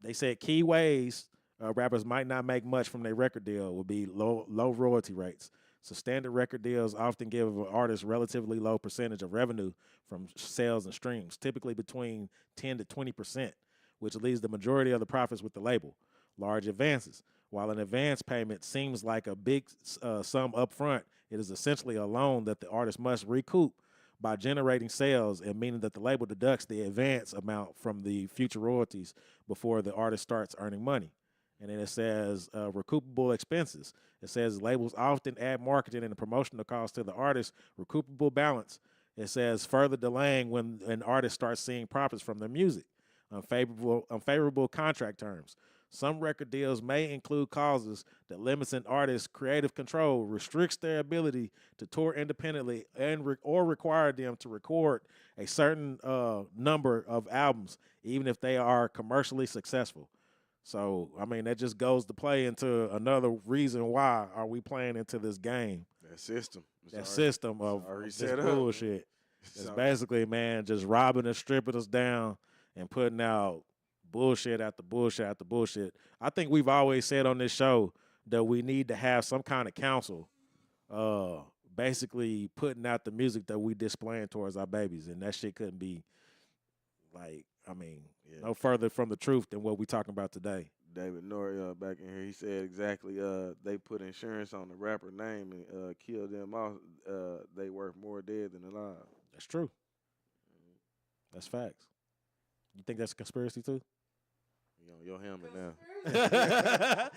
They said key ways rappers might not make much from their record deal would be low royalty rates. So standard record deals often give artists relatively low percentage of revenue from sales and streams, typically between 10 to 20%, which leaves the majority of the profits with the label. Large advances. While an advance payment seems like a big sum up front, it is essentially a loan that the artist must recoup by generating sales, and meaning that the label deducts the advance amount from the future royalties before the artist starts earning money. And then it says recoupable expenses. It says labels often add marketing and promotional costs to the artist's recoupable balance. It says further delaying when an artist starts seeing profits from their music. Unfavorable contract terms. Some record deals may include clauses that limits an artist's creative control, restricts their ability to tour independently, or require them to record a certain number of albums, even if they are commercially successful. So, I mean, that just goes to play into another reason why are we playing into this game. That system. System of this bullshit. It's basically, man, just robbing and stripping us down and putting out bullshit after bullshit after bullshit. I think we've always said on this show that we need to have some kind of council basically putting out the music that we displaying towards our babies. And that shit couldn't be, like, I mean, no further from the truth than what we talking about today. David Nori back in here, he said exactly, they put insurance on the rapper name and kill them off. They worth more dead than alive. That's true. That's facts. You think that's a conspiracy too? Your helmet now.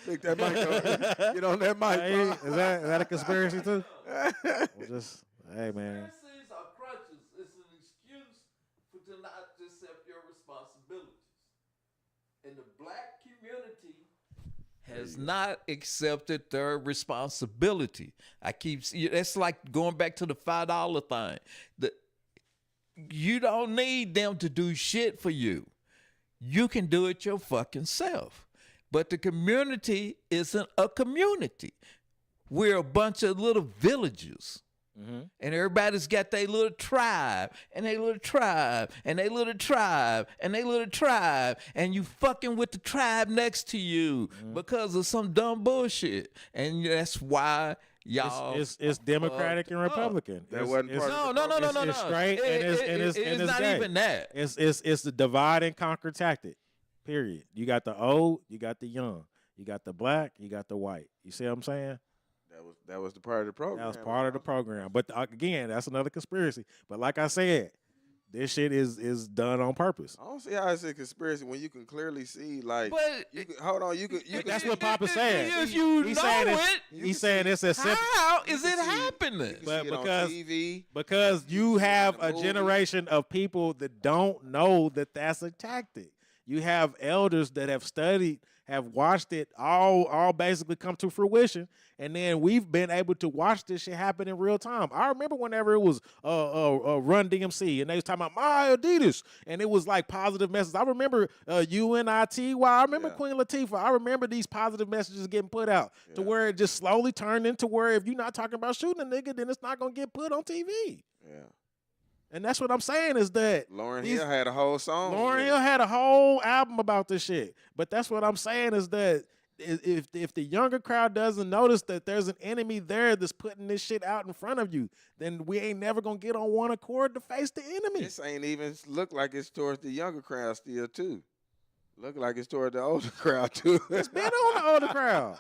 Pick that mic up. Get on that mic. Hey, is that a conspiracy too? Just, hey, man. Conspiracies are crutches. It's an excuse to not accept your responsibilities. And the black community has not accepted their responsibility. That's like going back to the $5 thing. You don't need them to do shit for you. You can do it your fucking self. But the community isn't a community. We're a bunch of little villages. Mm-hmm. And everybody's got their little tribe, and their little tribe, and their little tribe, and their little tribe, and you fucking with the tribe next to you because of some dumb bullshit. And that's why y'all, it's Democratic and Republican. That wasn't part of no. It's straight and it's not gay. even that. It's the divide and conquer tactic. Period. You got the old, you got the young, you got the black, you got the white. You see what I'm saying? That was the part of the program. That was part of the program. But again, that's another conspiracy. But like I said, this shit is done on purpose. I don't see how it's a conspiracy when you can clearly see, like, hold on, you can. That's what Papa said. If you he's know saying it, he's saying it's a simple. How is it happening? But because you have a generation of people that don't know that that's a tactic. You have elders that have studied, have watched it all basically come to fruition, and then we've been able to watch this shit happen in real time. I remember whenever it was Run DMC, and they was talking about my Adidas, and it was like positive messages. I remember UNITY. I remember Queen Latifah. I remember these positive messages getting put out to where it just slowly turned into where if you're not talking about shooting a nigga, then it's not gonna get put on TV. Yeah. And that's what I'm saying is that Lauryn Hill had a whole song. Lauryn Hill had a whole album about this shit. But that's what I'm saying is that if the younger crowd doesn't notice that there's an enemy there that's putting this shit out in front of you, then we ain't never gonna get on one accord to face the enemy. This ain't even look like it's towards the younger crowd still too. Look like it's toward the older crowd too. It's been on the older crowd.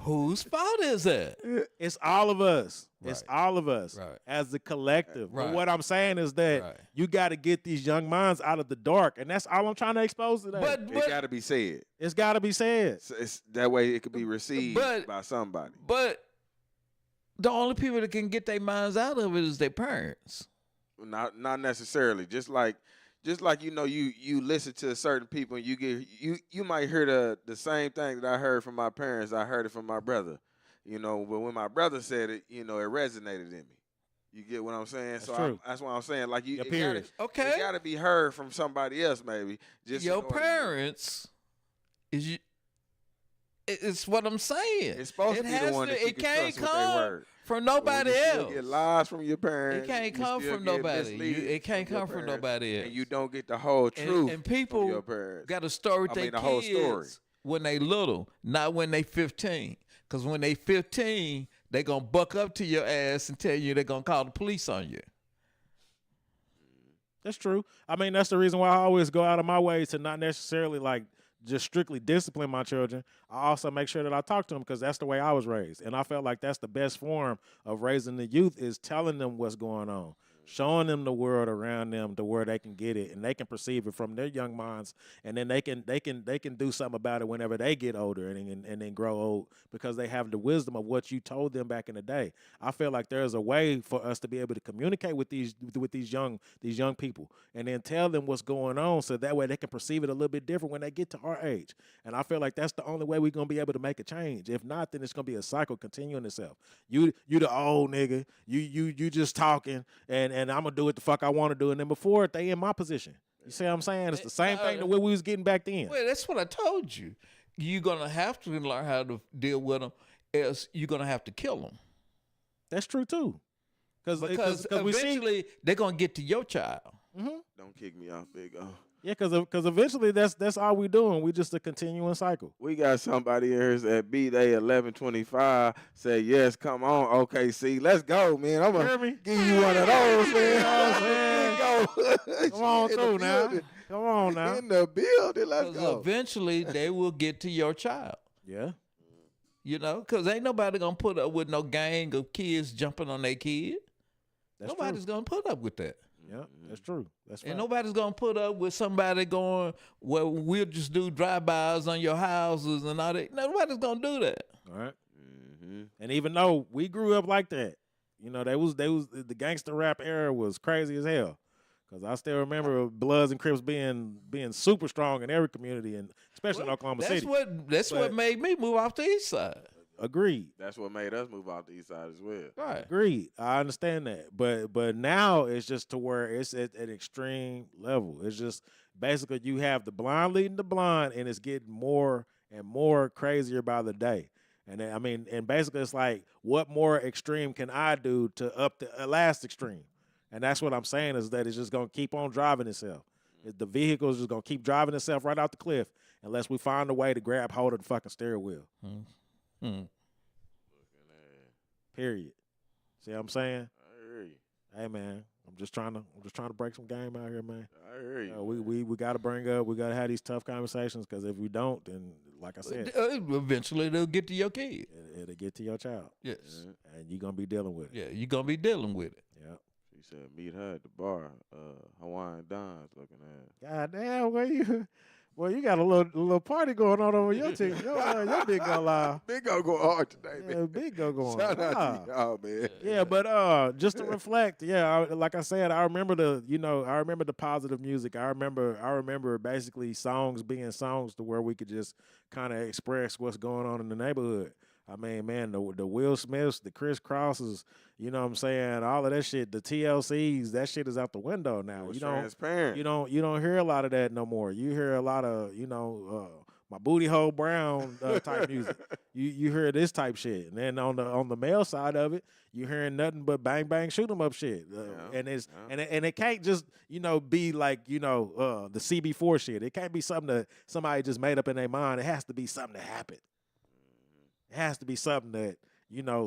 Whose fault is it? It's all of us. Right. It's all of us as the collective. Right. But what I'm saying is that you got to get these young minds out of the dark, and that's all I'm trying to expose today. But it got to be said. It's got to be said. So it's that way it could be received by somebody. But the only people that can get their minds out of it is their parents. Not necessarily. Just like you listen to certain people and you might hear the same thing that I heard from my parents. I heard it from my brother. But when my brother said it, it resonated in me. You get what I'm saying? That's so true. That's what I'm saying. Like it got to be heard from somebody else, maybe. Just your parents it's what I'm saying. It's supposed to be the one that you can trust with their word. From nobody else. You get lies from your parents. It can't come from nobody. It can't come from nobody else. And you don't get the whole truth. And people from your parents. got to story with their kids whole story. When they little, not when they 15. Because when they 15, they going to buck up to your ass and tell you they're going to call the police on you. That's true. I mean, that's the reason why I always go out of my way to not necessarily like just strictly discipline my children. I also make sure that I talk to them because that's the way I was raised. And I felt like that's the best form of raising the youth is telling them what's going on, showing them the world around them to where they can get it and they can perceive it from their young minds, and then they can do something about it whenever they get older and then grow old, because they have the wisdom of what you told them back in the day. I feel like there's a way for us to be able to communicate with these young people and then tell them what's going on, so that way they can perceive it a little bit different when they get to our age. And I feel like that's the only way we're gonna be able to make a change. If not, then it's gonna be a cycle continuing itself. You the old nigga, you just talking and I'm gonna do what the fuck I want to do, and then before it, they in my position. You see what I'm saying? It's the same thing that what we was getting back then. Well, that's what I told you. You're gonna have to learn how to deal with them, else you're gonna have to kill them. That's true too. Because eventually they're gonna get to your child. Mm-hmm. Don't kick me off, Big O. Yeah, because eventually that's all we doing. We just a continuing cycle. We got somebody here at B-Day 1125 say, yes, come on, OKC. Let's go, man. I'm going to give you one of those, man. Come on through now. Come on now. In the building, let's go. Eventually they will get to your child. Yeah. You know, because ain't nobody going to put up with no gang of kids jumping on their kid. Nobody's going to put up with that. Yeah, that's true. That's and nobody's gonna put up with somebody going, well, we'll just do drive-bys on your houses and all that. Nobody's gonna do that. All right. Mm-hmm. And even though we grew up like that, you know, the gangster rap era was crazy as hell. Cause I still remember Bloods and Crips being super strong in every community, and especially in Oklahoma City. That's what made me move off the east side. Agreed. That's what made us move out the east side as well. Right. Agreed. I understand that. But now it's just to where it's at an extreme level. It's just basically you have the blind leading the blind, and it's getting more and more crazier by the day. And I mean, and basically it's like, what more extreme can I do to up the last extreme? And that's what I'm saying, is that it's just going to keep on driving itself. The vehicle is just going to keep driving itself right out the cliff unless we find a way to grab hold of the fucking steering wheel. Period. See what I'm saying? I hear you. Hey man, I'm just trying to break some game out here, man. I hear you. We got to we got to have these tough conversations, because if we don't, then like I said, eventually they'll get to your kid. It'll get to your child. Yes. And you're gonna be dealing with it. Yeah, you're gonna be dealing with it. Yeah. She said, meet her at the bar. Hawaiian Don's looking at. God damn, where you? Well, you got a little party going on over your team. Your Big Go live. Big Go going hard today, man. Yeah, Big Go going. Shout out to y'all, man. Yeah, but just to reflect, like I said, I remember the positive music. I remember basically songs being songs to where we could just kind of express what's going on in the neighborhood. I mean, man, the Will Smiths, the Chris Crosses, you know what I'm saying, all of that shit, the TLCs, that shit is out the window now. Transparent. You don't hear a lot of that no more. You hear a lot of, my booty hole brown type music. You hear this type shit. And then on the male side of it, you hearing nothing but bang bang shoot 'em up shit. And it can't just, be like, the CB4 shit. It can't be something that somebody just made up in their mind. It has to be something that happened. It has to be something that,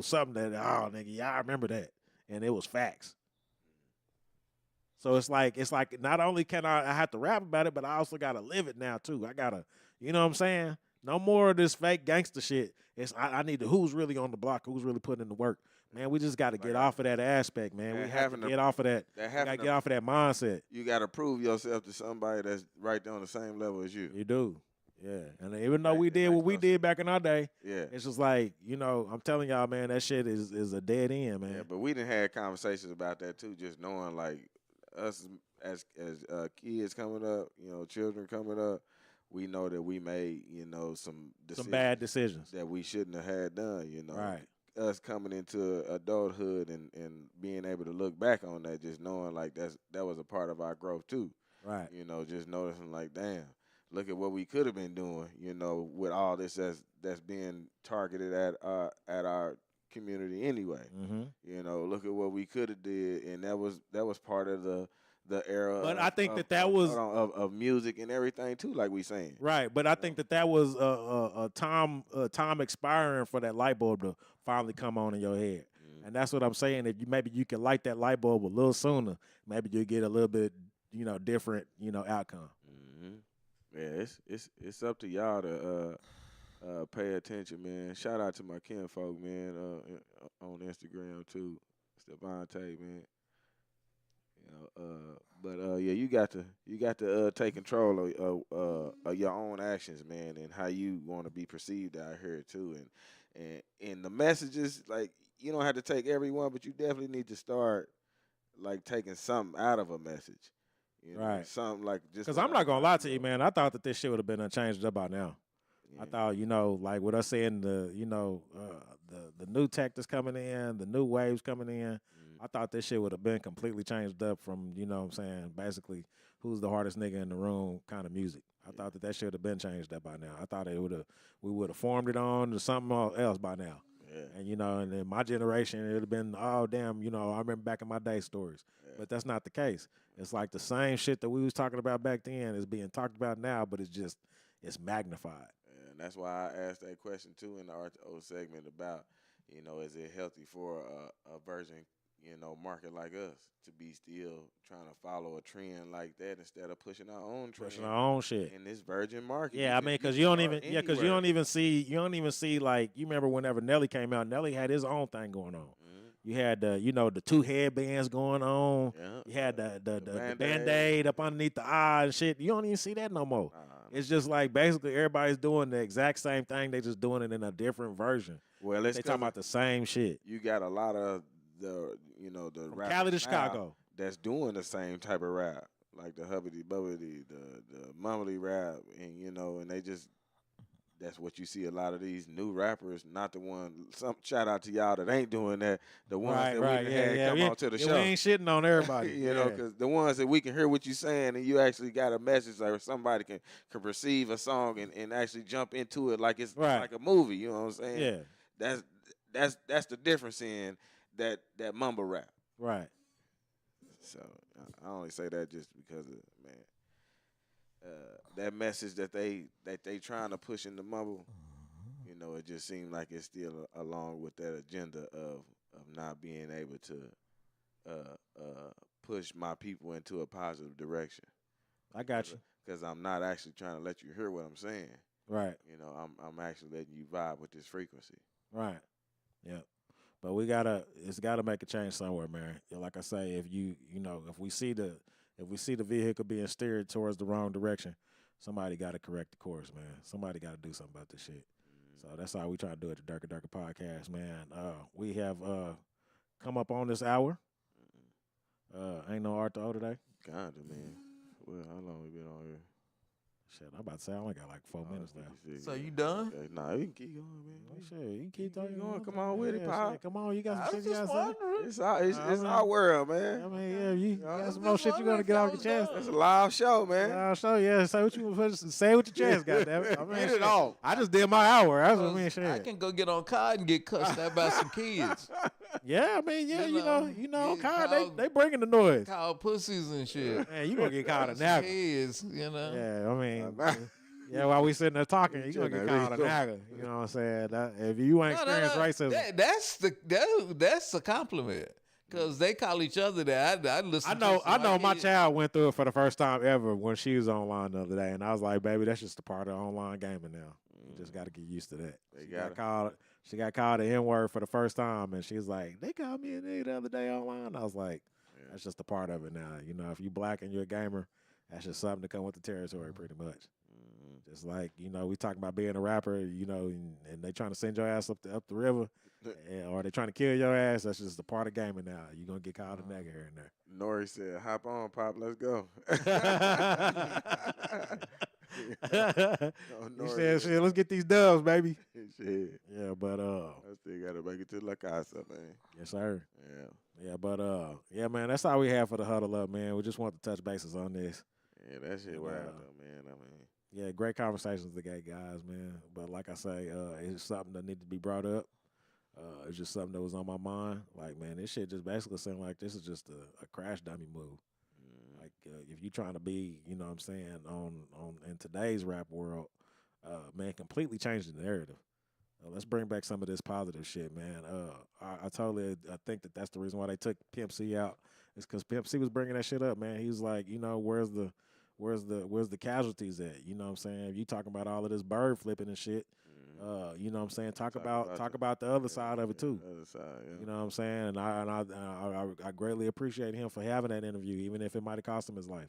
something that, oh, nigga, yeah, I remember that. And it was facts. So it's like not only can I have to rap about it, but I also got to live it now, too. I got to, you know what I'm saying? No more of this fake gangster shit. I need to, who's really on the block, who's really putting in the work. Man, we just got to get off of that aspect, man. We have to get off of that. We got to get off of that mindset. You got to prove yourself to somebody that's right there on the same level as you. You do. Yeah, and even though we did what we did back in our day, it's just like, I'm telling y'all, man, that shit is a dead end, man. Yeah, but we done had conversations about that too, just knowing like us as kids coming up, children coming up, we know that we made, some bad decisions that we shouldn't have had done, Right. Us coming into adulthood and being able to look back on that, just knowing like that was a part of our growth too. Right. Just noticing like, damn. Look at what we could have been doing, with all this that's being targeted at our community anyway. Mm-hmm. Look at what we could have did, and that was part of the era. But I think that was of music and everything too, like we saying. Right, but I think that was a time expiring for that light bulb to finally come on in your head, and that's what I'm saying. If maybe you can light that light bulb a little sooner, maybe you'll get a little bit different outcome. Yeah, it's up to y'all to pay attention, man. Shout out to my kinfolk, man, on Instagram too. Stevante, man. Yeah, you got to take control of your own actions, man, and how you want to be perceived out here too, and the messages, like, you don't have to take everyone, but you definitely need to start like taking something out of a message, Right. Something like just Because I'm not gonna lie to you, man. I thought that this shit would have been unchanged up by now. I thought, like with us saying the new tech that's coming in, the new waves coming in, I thought this shit would have been completely changed up from, what I'm saying, basically who's the hardest nigga in the room kind of music. I thought that shit would have been changed up by now. I thought we would have formed it on to something else by now. Yeah. And and in my generation, it would have been, oh damn, I remember back in my day stories. Yeah. But that's not the case. It's like the same shit that we was talking about back then is being talked about now, but it's magnified. And that's why I asked that question too in the RTO segment about, is it healthy for a virgin, market like us to be still trying to follow a trend like that instead of pushing our own trend, pushing our own shit in this virgin market. Yeah, because you don't even see like, you remember whenever Nelly came out, Nelly had his own thing going on. You had the two headbands going on. Yeah. You had the Band-Aid up underneath the eye and shit. You don't even see that no more. It's just like basically everybody's doing the exact same thing. They just doing it in a different version. Well, they talking about the same shit. You got a lot of the from Cali to Chicago that's doing the same type of rap, like the hubbity bubbity, the mumbly rap, and they just. That's what you see a lot of these new rappers, not the one. Shout out to y'all that ain't doing that. The ones that we can have come on to the show. We ain't shitting on everybody. Because the ones that we can hear what you're saying and you actually got a message, like somebody can perceive a song and actually jump into it like it's like a movie. You know what I'm saying? Yeah. That's the difference in that mumble rap. Right. So I only say that just because of that message that they trying to push in the mumble, it just seems like it's still along with that agenda of not being able to push my people into a positive direction. I got you. Because I'm not actually trying to let you hear what I'm saying. Right. I'm actually letting you vibe with this frequency. Right. Yep. But it's gotta make a change somewhere, man. Like I say, if if we see the vehicle being steered towards the wrong direction, somebody got to correct the course, man. Somebody got to do something about this shit. So that's how we try to do it at the Durka Durka Podcast, man. We have come up on this hour. Ain't no art to O today. Kinda, man. Well, how long we been on here? Shit, I'm about to say I only got like 4 minutes left. So you done? Nah, you can keep going, man. Shit, you can keep talking. Come on with it, Pop. Come on, you got some shit you got to say. It's our world, man. I mean, you got some more shit you gonna get off your chest. It's a live show, man. Live show, yeah. Say what your chest, goddammit. I mean, get it off. I just did my hour. That's what I mean, shit. I can go get on COD and get cussed out by some kids. Yeah, I mean, COD, they bringing the noise. Called pussies and shit. Man, you gonna get called a nagger. Kids, Yeah, I mean. Yeah, while we sitting there talking, you gonna get called a nagger. You know what I'm saying? If you ain't experienced racism, that's a compliment. Cause they call each other that. I listen. I know. My child went through it for the first time ever when she was online the other day, and I was like, "Baby, that's just a part of online gaming now. You just got to get used to that." She got called the N-word for the first time, and she's like, "They called me a nigga the other day online." I was like, "That's just a part of it now. If you black and you're a gamer, that's just something to come with the territory, pretty much." Just like, we talking about being a rapper, and they trying to send your ass up the river, or they trying to kill your ass. That's just a part of gaming now. You're going to get called a nigga here and there. Nori said, hop on, Pop, let's go. He said, shit, let's get these dubs, baby. Shit. Yeah, but I still got to make it to La Casa, man. Yes, sir. Yeah. Yeah, but yeah, man, that's all we have for the huddle up, man. We just want to touch bases on this. Yeah, that shit wild though, man. I mean. Yeah, great conversations today, guys, man. But like I say, it's something that needed to be brought up. It's just something that was on my mind. Like, man, this shit just basically seemed like this is just a crash dummy move. Like, if you trying to be, you know what I'm saying, on in today's rap world, man, completely changing the narrative. Let's bring back some of this positive shit, man. I think that's the reason why they took Pimp C out. It's because Pimp C was bringing that shit up, man. He was like, where's the casualties at? You know what I'm saying? If you talking about all of this bird flipping and shit, You know what I'm saying? Talk about the other side of it too. Other side, yeah. You know what I'm saying? And I greatly appreciate him for having that interview, even if it might have cost him his life.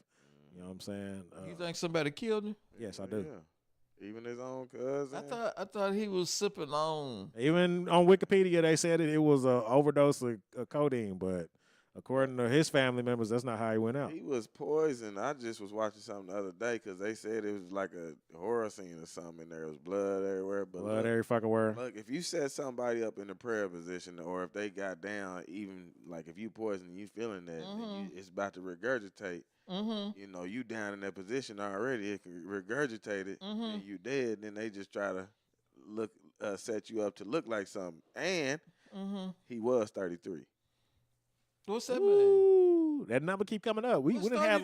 You know what I'm saying? You think somebody killed him? Yes, I do. Yeah. Even his own cousin. I thought he was sipping on. Even on Wikipedia, they said it was an overdose of codeine, but according to his family members, that's not how he went out. He was poisoned. I just was watching something the other day because they said it was like a horror scene or something in there. There was blood everywhere. But Blood every fucking word. Look, if you set somebody up in a prayer position or if they got down, even like if you poison and you feeling that, then it's about to regurgitate. You know, you down in that position already. It can regurgitate it and you dead. Then they just try to set you up to look like something. And he was 33. What's that Ooh, that number keep coming up. We didn't have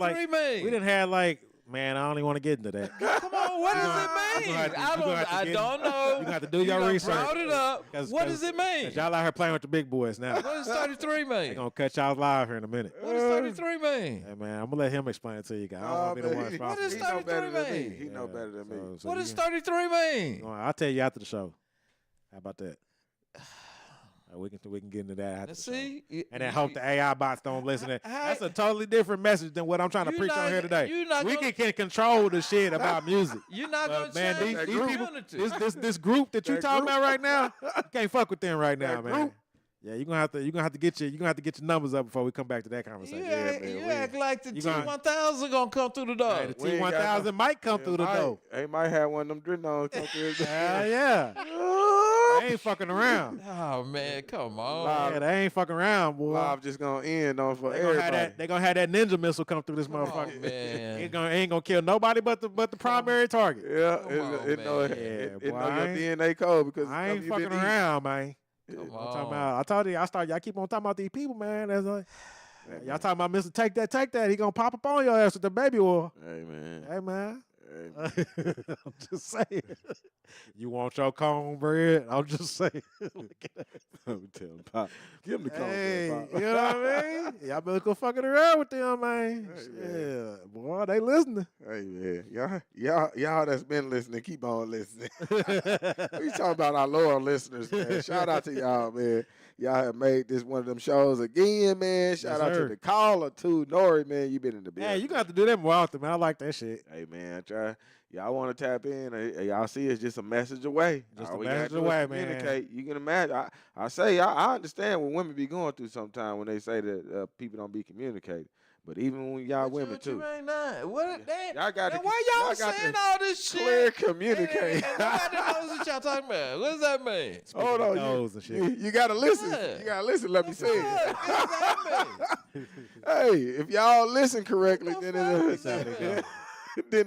like man, I don't even want to get into that. Come on, what does it mean? I don't know. You got to do your research. Brought it up. What does it mean? Y'all out here playing with the big boys now. What does 33 mean? They're gonna cut y'all live here in a minute. What does 33 mean? Hey man, I'm gonna let him explain it to you guys. I don't want to be the one responsible. What does 33 mean? He know better than me. What does 33 mean? I'll tell you after the show. How about that? We can get into that after the show. And then hope the AI bots don't listen to that. That's a totally different message than what I'm trying to preach on here today. We can control the shit about music. You're not going to change these people, this group that you talking about right now, you can't fuck with them right now, man. Yeah, you're gonna have to get your numbers up before we come back to that conversation. You act like the T1000 gonna come through the door. Hey, the T1000 might come through the door. They might have one of them dreadnoughts come through the door. Hell yeah. They ain't fucking around. Oh man, come on. Yeah, they ain't fucking around, boy. Live just gonna end on for everybody. They gonna have that ninja missile come through this motherfucker. Man. It ain't gonna kill nobody but the primary target. Yeah, it know your DNA code because I ain't fucking around, man. I told you, y'all keep on talking about these people, man. That's like, y'all talking about Mr. Take That. He gonna pop up on your ass with the baby oil. Hey man. Hey man. I'm just saying. You want your cornbread? I'm just saying. I'm telling Pop. Give him the cornbread, Hey, Pop. you know what I mean? Y'all better go fucking around with them, man. Yeah, boy, they listening. Hey man, y'all that's been listening, keep on listening. We talking about our loyal listeners, man. Shout out to y'all, man. Y'all have made this one of them shows again, man. Shout out to the caller too, Nori, man. You been in the building. Yeah, you got to do that more often, man. I like that shit. Hey man, y'all want to tap in? Y'all see it's just a message away. Just a message away, man. Communicate. You can imagine. I understand what women be going through sometimes when they say that people don't be communicating. But even when y'all women too. Y'all got why y'all saying all this shit? Clear communicate. Nobody knows what y'all talking about. What does that mean? Hold on, you gotta listen. Yeah. You gotta listen. Let me say it. What does that mean? Hey, if y'all listen correctly, then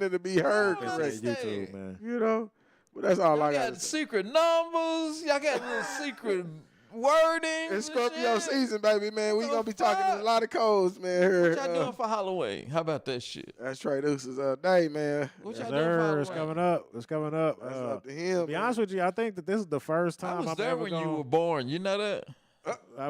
it'll be heard correctly. YouTube, man. You know, but that's all I got. Secret numbers. Y'all got little secret wording. It's Scorpio season, baby, man. We gonna be talking a lot of codes, man. Here, what y'all doing for Halloween? How about that shit? That's Trey Deuce's day, man. What y'all doing for Halloween? It's coming up. It's coming up. That's up to him. To be honest with you, I think that this is the first time I was there when you were born. You know that?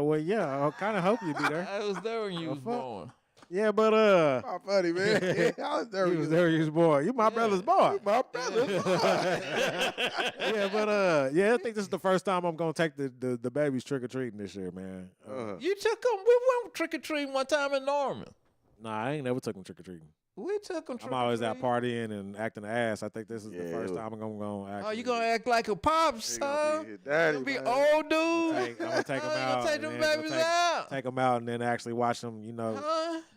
Well, yeah. I kind of hope you'd be there. I was there when you was born. Yeah, but my buddy, man. I was there. You was there when you was born. You my brother's boy. My brother's boy. Yeah, but I think this is the first time I'm gonna take the babies trick or treating this year, man. You took them. We went trick or treating one time in Norman. Nah, I ain't never took them trick or treating. We took them. I'm always out partying and acting the ass. I think this is the first time I'm gonna act. Oh, you gonna act like a pops, huh? You gonna be old dude. I'm gonna take them out. Take them babies out. Take them out and then actually watch them. You know,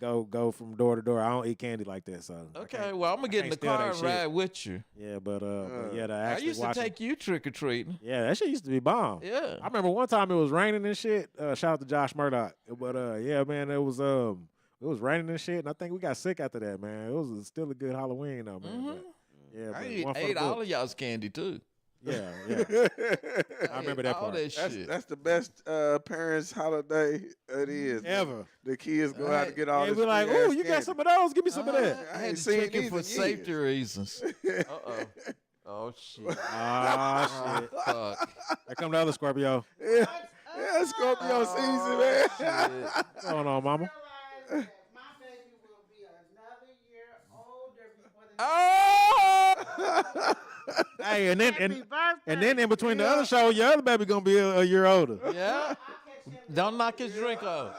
go from door to door. I don't eat candy like that, so. Okay, well I'm gonna get in the car and ride with you. Yeah, but to actually I used to take you trick or treating. Yeah, that shit used to be bomb. Yeah, I remember one time it was raining and shit. Shout out to Josh Murdoch. But yeah, man, it was raining and shit, and I think we got sick after that, man. It was still a good Halloween, though, man. Mm-hmm. But, yeah, I ate all of y'all's candy too. Yeah. I remember that part. That's the best parents' holiday it is. Ever. The kids go out to get all this. Be like, "Oh, you got some of those? Give me some of that." I had to check it for safety reasons. Oh shit. Oh shit. Fuck. Here come the other Scorpio. Yeah, Scorpio season, man. What's going on, mama? My baby will be another year older before the Oh! Hey, and then Happy birthday And then in between the other show, your other baby gonna be a year older. Yeah. Don't knock his drink off.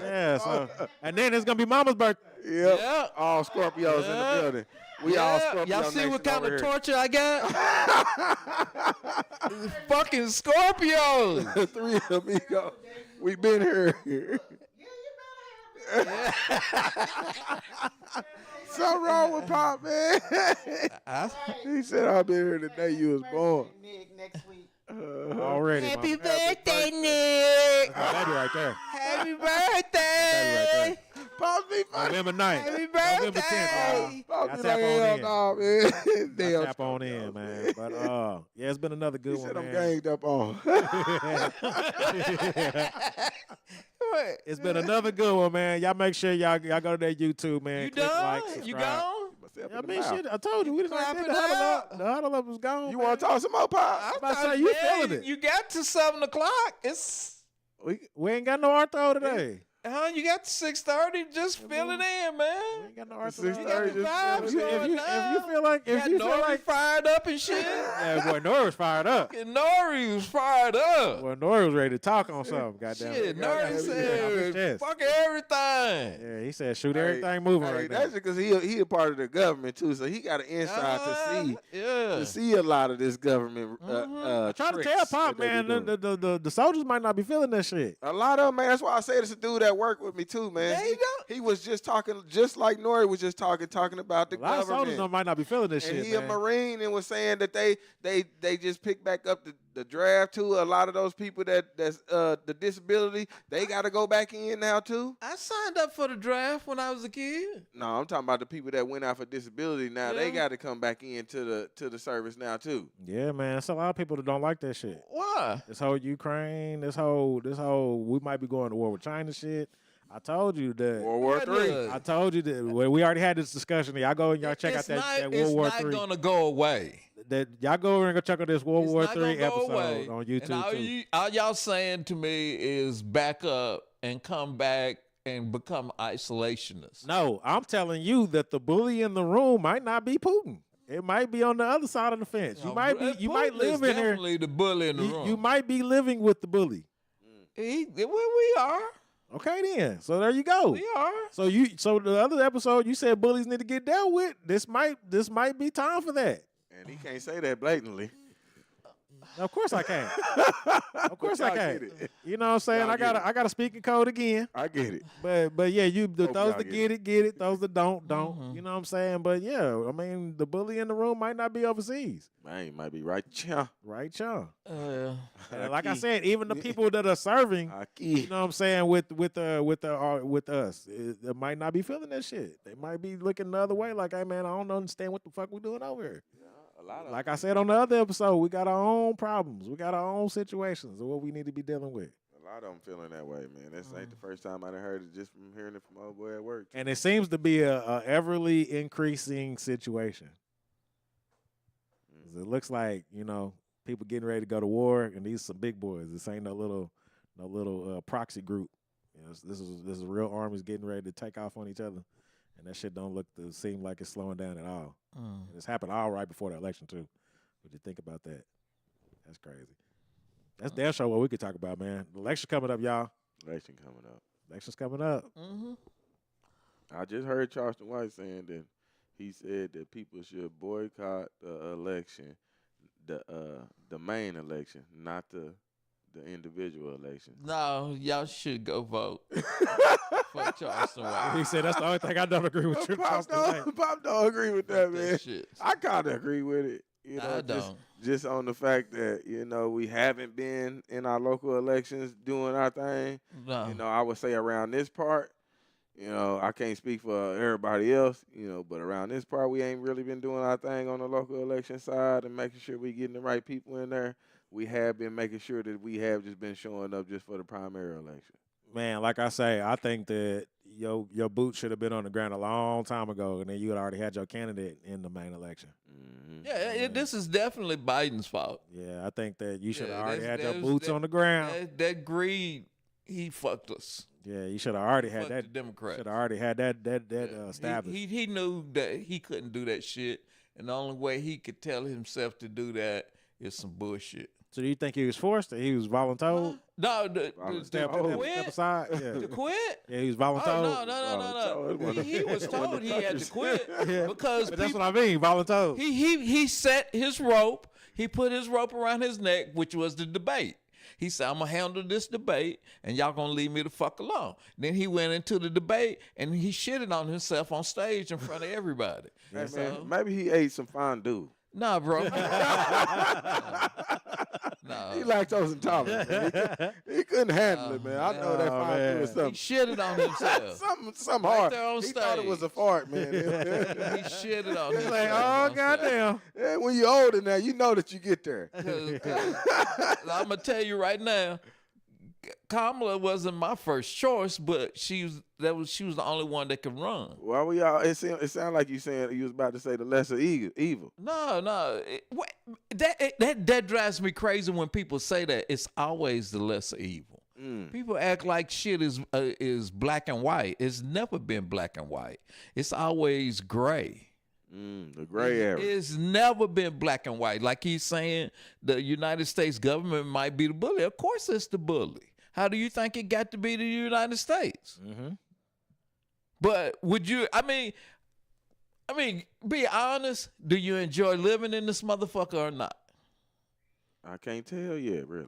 Yeah. So, and then it's gonna be Mama's birthday. Yep. Yeah. All Scorpios in the building. We all Scorpio Y'all see what Nation kind over of here. torture I got? Fucking Scorpios. Three amigos. We been here. Something wrong with Pop, man. He said, I've been here the day you was born. Nick, next week. Already. Happy Mama. birthday, Nick. That's my baby right there. Happy Baby right birthday. there. Pop me funny. November 9th. Happy November birthday. 10th. Pop I me tap like, on hell in. nah, man. Damn. Tap on in, man. But yeah, it's been another good He one, said I'm man. ganged up on. It's been another good one, man. Y'all make sure y'all go to that YouTube, man. You Click done? like, You subscribe. gone? I mean, shit, I told you. We didn't Clap did it the huddle out. up. The huddle up was gone. You man. want to talk some more, Pop? about to say, you feeling it. You got to 7 o'clock. It's We ain't got no Arthro today. you got to 6:30. Just fill it in, We man. ain't got no Arthro. You got the vibes If you going feel like, if Got you feel Nori like, fired up and shit. yeah, boy, Nori was fired up. And Nori was fired up. Boy, Nori was ready to talk on something. Goddamn. Shit, it. Nori said, fuck everything. Yeah, he said shoot everything moving right now. That's because he a part of the government too, so he got an insight to see a lot of this government. Try to tricks tell Pop, that they man, be doing. the soldiers might not be feeling that shit. A lot of them, man. That's why I said it's a dude that worked with me too, man. There you go. He was just talking, just like Nori was just talking about the A lot of soldiers government. might not be feeling this And shit, he man. a Marine and was saying that they just picked back up the draft too. A lot of those people that's the disability, they got to go back in now too. I signed up for the draft when I was a kid. No, I'm talking about the people that went out for disability now. They Yeah. got to come back into the service now too. Yeah, man. There's a lot of people that don't like that shit. Why? This whole Ukraine, this whole we might be going to war with China shit. I told you that. World War Look, III. I told you that. Well, we already had this discussion. Y'all go and y'all check out that World War It's not III. gonna go away. That y'all go over and go check out this World It's War not gonna III go episode away. on And YouTube all too. all y'all saying to me is back up and come back and become isolationists. No, I'm telling you that the bully in the room might not be Putin. It might be on the other side of the fence. You might be. You might Putin live is in here. definitely the bully in the room. You might be living with the bully. Where we are. Okay, then. So there you go. We are. So the other episode you said bullies need to get dealt with. This might be time for that. And he can't say that blatantly. Of course I can. Of course I y'all can. get it. You know what I'm saying? Y'all get it. I got to speak in code again. I get it. But yeah, those y'all that get get it. Those that don't. You know what I'm saying? But yeah, I mean, the bully in the room might not be overseas. Man, you might be right. Yeah. Right, Sean? Uh, And like I said, even the people that are serving, you know what I'm saying, with us, they might not be feeling that shit. They might be looking the other way, like, hey man, I don't understand what the fuck we doing over here. A lot of Like I said on the other episode, we got our own problems, we got our own situations, of what we need to be dealing with. A lot of them feeling that way, man. This ain't the first time I done heard it, just from hearing it from old boy at work. And it seems to be a everly increasing situation. 'Cause it looks like, you know, people getting ready to go to war, and these some big boys. This ain't no little proxy group. You know, this is real armies getting ready to take off on each other, and that shit don't look to seem like it's slowing down at all. And it's happened all right before the election too. What you think about that? That's crazy. That's damn sure what we could talk about, man. The election coming up, y'all. Election coming up. Election's coming up. I just heard Charleston White saying that he said that people should boycott the election, the main election, not the individual election. no, y'all should go vote. Fuck Charleston White. He said that's the only thing I don't agree with. Pop don't agree with that, man. That shit. I kind of agree with it. You know, I don't. Just on the fact that, you know, we haven't been in our local elections doing our thing. No. You know, I would say around this part, you know, I can't speak for everybody else, you know, but around this part, we ain't really been doing our thing on the local election side and making sure we getting the right people in there. We have been making sure that we have just been showing up just for the primary election. Man, like I say, I think that your boot should have been on the ground a long time ago, and then you had already had your candidate in the main election. Yeah, this is definitely Biden's fault. Yeah, I think that you should have Yeah, already had your that's- boots on the ground. That greed, he fucked us. Yeah, you should have already had Fuck that. the Democrats. Should have already had that established. He knew that he couldn't do that shit, And the only way he could tell himself to do that is some bullshit. So do you think he was forced or he was voluntold? No, the Step quit. aside? Yeah. To quit? Yeah, he was Oh, voluntold. no. He was told he had to quit because But that's what I mean, voluntold. he set his rope. He put his rope around his neck, which was the debate. He said, I'm going to handle this debate, and y'all going to leave me the fuck alone. Then he went into the debate, and he shitted on himself on stage in front of everybody. Hey, man, maybe he ate some fondue. Nah, bro. He lactose intolerant. Man. He couldn't handle it, man. I know that fondue is He something. shitted on himself. Something Right hard. there on He thought it was a fart, man. He shitted on himself. Like, oh, goddamn. Yeah, when you're older now, you know that you get there. I'm going to tell you right now, Kamala wasn't my first choice, but she was the only one that could run. Why we all? It sounded like you saying you was about to say the lesser evil. No. That drives me crazy when people say that. It's always the lesser evil. People act like shit is black and white. It's never been black and white. It's always gray. The gray area. It's never been black and white. Like he's saying the United States government might be the bully. Of course it's the bully. How do you think it got to be the United States? Mm-hmm. But would you, I mean, be honest, do you enjoy living in this motherfucker or not? I can't tell yet, really.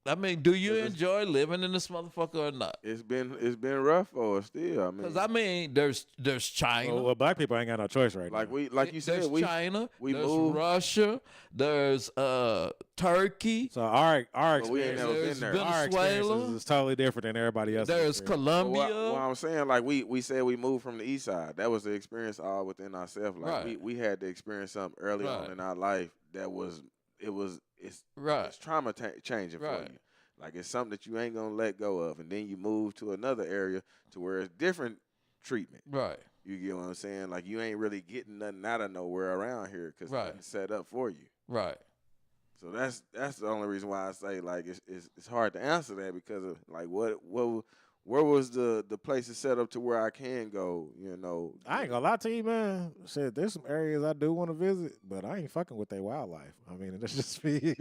I mean, do you enjoy living in this motherfucker or not? It's been rough for us still. I mean, Because I mean, there's China. Well, black people ain't got no choice right now. You said, there's China. we there's moved. Russia. There's Turkey. So our But we ain't experience, never been There's there. our Venezuela. experience is totally different than everybody else's. There's experience. Colombia. Well, I'm saying, like we said we moved from the east side. That was the experience all within ourselves. Like Right. we had to experience something early Right. on in our life that it's trauma changing for Right. you. Like it's something that you ain't gonna let go of, and then you move to another area to where it's different treatment. Right. You get what I'm saying? Like you ain't really getting nothing out of nowhere around here because Right. nothing's set up for you. Right. So that's the only reason why I say like it's hard to answer that because of like where was the places set up to where I can go, you know. I ain't gonna lie to you, man. Shit, there's some areas I do want to visit, but I ain't fucking with their wildlife. I mean, that's just me.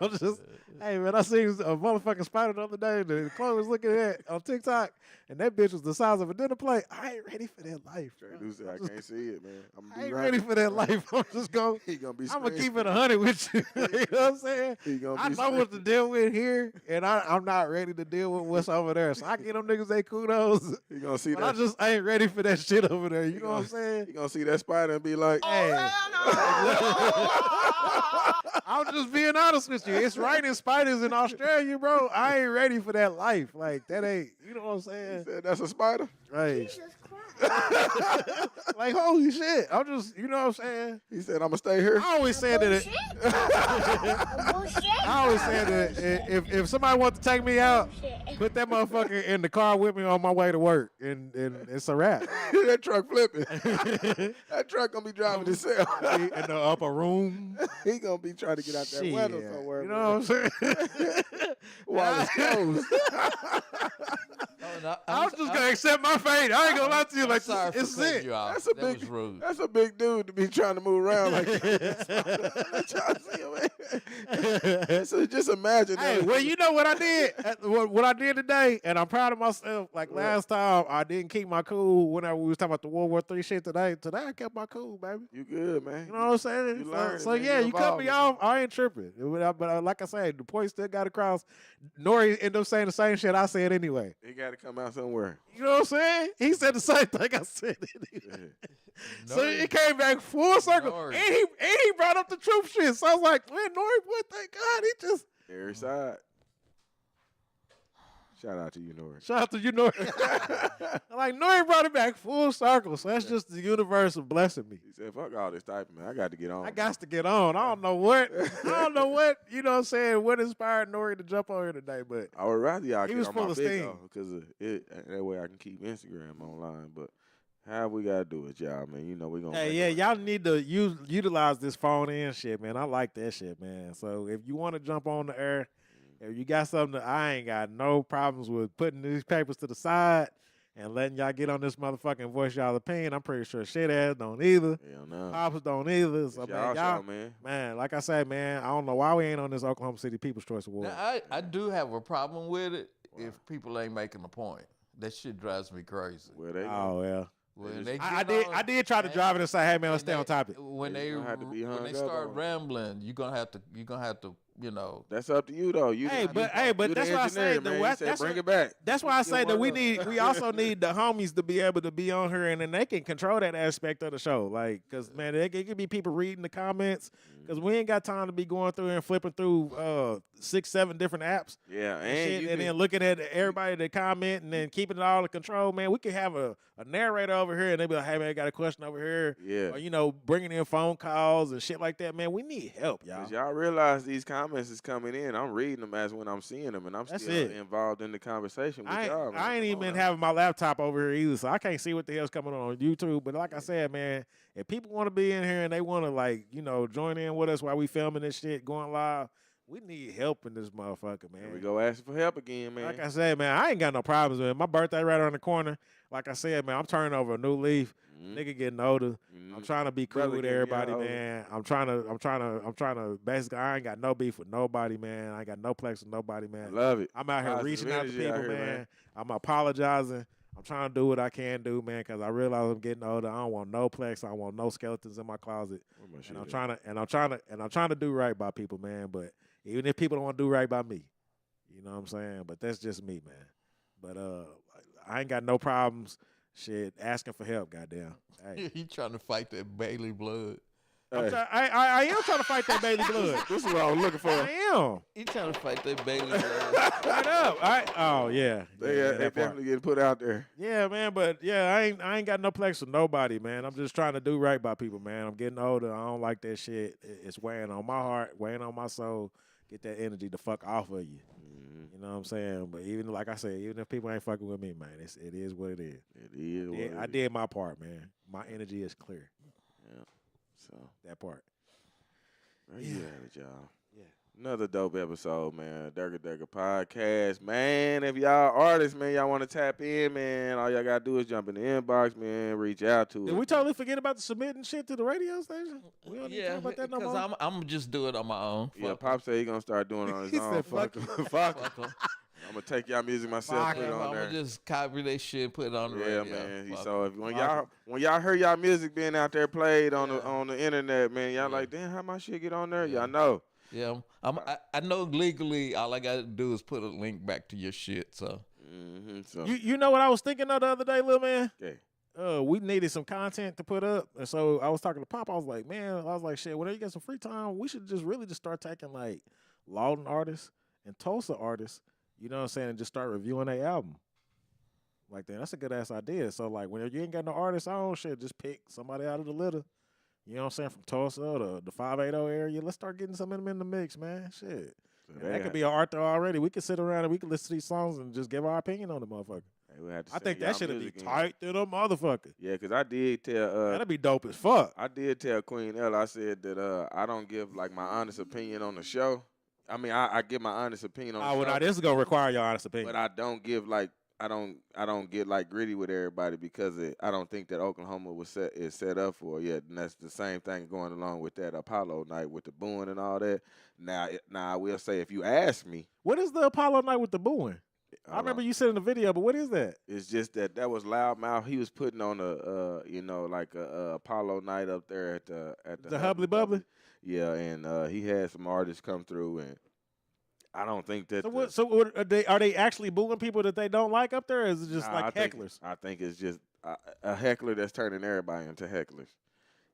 I'm just, hey, man, I seen a motherfucking spider the other day that Chloe was looking at on TikTok, and that bitch was the size of a dinner plate. I ain't ready for that life. Dude said, I can't see it, man. I ain't ready for that life. I'm just going. He gonna be. I'm gonna keep it 100 with you. You know what I'm saying? I know what to deal with here, and I'm not ready to deal with what's over there. So I give them niggas they kudos. You gonna see But that? I ain't ready for that shit over there. You know what I'm saying? You gonna see that spider and be like, Hey. I'm just being honest with you. It's raining spiders in Australia, bro. I ain't ready for that life. Like that ain't. You know what I'm saying? He said, that's a spider. Right. Like holy shit. I'm just. You know what I'm saying? He said, I'm gonna stay here. I always said that. I always said that if somebody wants to take me out, put that motherfucker in the car with me on my way to work, and it's a wrap. That truck flipping. That truck gonna be driving itself. In the upper room. He gonna be trying to get out that Shit. window somewhere. You know what I'm saying? While it's closed. I'm just gonna accept my fate. I ain't gonna lie to you. Like sorry for it's cutting it. you off. That's a That big, was rude. that's a big dude to be trying to move around like that. So just imagine Hey, that. well, you know what I did? What I did today, and I'm proud of myself. Like last time, I didn't keep my cool whenever we was talking about the World War III shit today. Today, I kept my cool, baby. You good, man. You know what I'm saying? You learn, So man. yeah, You you cut me evolving. off. I ain't tripping. But like I said, the point still got across. Nori ended up saying the same shit I said anyway. He got to come out somewhere. You know what I'm saying? He said the same thing I said anyway. So it came back full circle. Nori. And he brought up the truth shit. So I was like, man, Nori, boy, thank God. He just Every side. Shout out to you, Nori. shout out to you, Nori. Like Nori brought it back full circle. So that's just the universe of blessing me. He said, fuck all this typing, man. I got to get on. I got to get on. I don't know what. You know what I'm saying? What inspired Nori to jump on here today? But I would rather y'all He get was on full my of big steam. though, because that way I can keep Instagram online. But how we got to do it, y'all, man? You know we going to hey, yeah, y'all need to utilize this phone in shit, man. I like that shit, man. So if you want to jump on the air, if you got something that I ain't got no problems with putting these papers to the side and letting y'all get on this motherfucking voice y'all opinion. I'm pretty sure shit ass don't either. Hell no. Pops don't either. So It's man, y'all show, man. man, like I said, man, I don't know why we ain't on this Oklahoma City People's Choice Award. Now, I do have a problem with it if people ain't making a point. That shit drives me crazy. Well, they Oh yeah. When they I get I did try to drive it and say, hey man, let's stay on topic. When Yeah, they you gonna have to be hung when they up start on it. rambling, you're gonna have to That's up to you though. You Hey, the- but you that's the why I engineer, say man. the You West. said bring it back. That's why I Still say that work up. we also need the homies to be able to be on here and then they can control that aspect of the show. Like, cause man, it could be people reading the comments. Cause we ain't got time to be going through and flipping through 6, 7 different apps. Yeah, And, and shit, you and then looking at everybody that comment and then keeping it all in control, man. We could have a narrator over here and they be like, hey man, I got a question over here. Yeah. Or, you know, bringing in phone calls and shit like that, man. We need help, y'all. Cause y'all realize these comments is coming in. I'm reading them as when I'm seeing them, and I'm That's still it. involved in the conversation with I y'all. Man. ain't Come even on now. having my laptop over here either, so I can't see what the hell's coming on YouTube. But like I said, man, if people want to be in here and they want to, like, you know, join in with us while we filming this shit, going live, we need help in this motherfucker, man. Here we go asking for help again, man. Like I said, man, I ain't got no problems with it. My birthday right around the corner. Like I said, man, I'm turning over a new leaf. Nigga getting older. I'm trying to be cool Brother with getting everybody, older. man. I'm trying to basically, I ain't got no beef with nobody, man. I ain't got no plex with nobody, man. Love it. I'm out here Positive reaching out to energy out people, here, man. I'm apologizing. I'm trying to do what I can do, man, because I realize I'm getting older. I don't want no plex. I don't want no skeletons in my closet. Where my shit And I'm at? trying to do right by people, man. But even if people don't want to do right by me, you know what I'm saying? But that's just me, man. But I ain't got no problems. Shit, asking for help, goddamn. Hey. He trying to fight that Bailey blood. Hey, I am trying to fight that Bailey blood. this is what I was looking for. I am. He trying to fight that Bailey blood. Right up. Oh yeah. They Yeah, they that part. definitely getting put out there. Yeah, man, but yeah, I ain't got no plex with nobody, man. I'm just trying to do right by people, man. I'm getting older. I don't like that shit. It's weighing on my heart, weighing on my soul. Get that energy the fuck off of you. You know what I'm saying? But even like I said, even if people ain't fucking with me, man, it is what it is. It is. What Yeah, it I is. did my part, man. My energy is clear. Yeah. So That part. there you have it, y'all. Yeah. Another dope episode, man. Durka Durka Podcast, man. If y'all artists, man, y'all want to tap in, man, all y'all gotta do is jump in the inbox, man. Reach out to Did us. we totally forget about the submitting shit to the radio station? We don't need to Yeah, talk about that no because more. I'm just do it on my own. Yeah, Fuck Pop said he gonna start doing it on his He own. said, Fuck "Fuck him. Fuck him. Fuck 'em. I'm gonna take y'all music myself, Fuck put it him. on I'm there. gonna just copy that shit and put it on the Yeah, radio. man. Fuck So 'em. if when y'all heard y'all music being out there played on Yeah. on the internet, man, y'all Yeah. like, damn, how my shit get on there? Yeah. Y'all know. Yeah, I know legally all I gotta do is put a link back to your shit. So So You know what I was thinking of the other day, little man? okay. We needed some content to put up. And so I was talking to Pop. I was like, shit, whenever you get some free time, we should just really just start taking like Lawton artists and Tulsa artists, you know what I'm saying, and just start reviewing their album. Like that. That's a good ass idea. So like whenever you ain't got no artists on, shit, just pick somebody out of the litter. You know what I'm saying, from Tulsa or the 580 area. Let's start getting some of them in the mix, man. Shit. So And that could be an art though already. We could sit around and we could listen to these songs and just give our opinion on the motherfucker. we had to I think send y'all that should be music in. tight to the motherfucker. Yeah, because I did tell That'd be dope as fuck. I did tell Queen Ella, I said that I don't give like my honest opinion on the show. I mean, I give my honest opinion on the Oh, well, show, now this is gonna require your honest opinion. but I don't give like I don't get like gritty with everybody because I don't think that Oklahoma is set up for it yet. And that's the same thing going along with that Apollo night with the booing and all that. Now I will say if you ask me, What is the Apollo night with the booing? I remember you said in the video, but what is that? It's just that was loudmouth. He was putting on a Apollo night up there at the Hubbly Bubbly? Yeah, and he had some artists come through, and I don't think that. So what are they actually booing people that they don't like up there, or is it just like hecklers? I think it's just a heckler that's turning everybody into hecklers.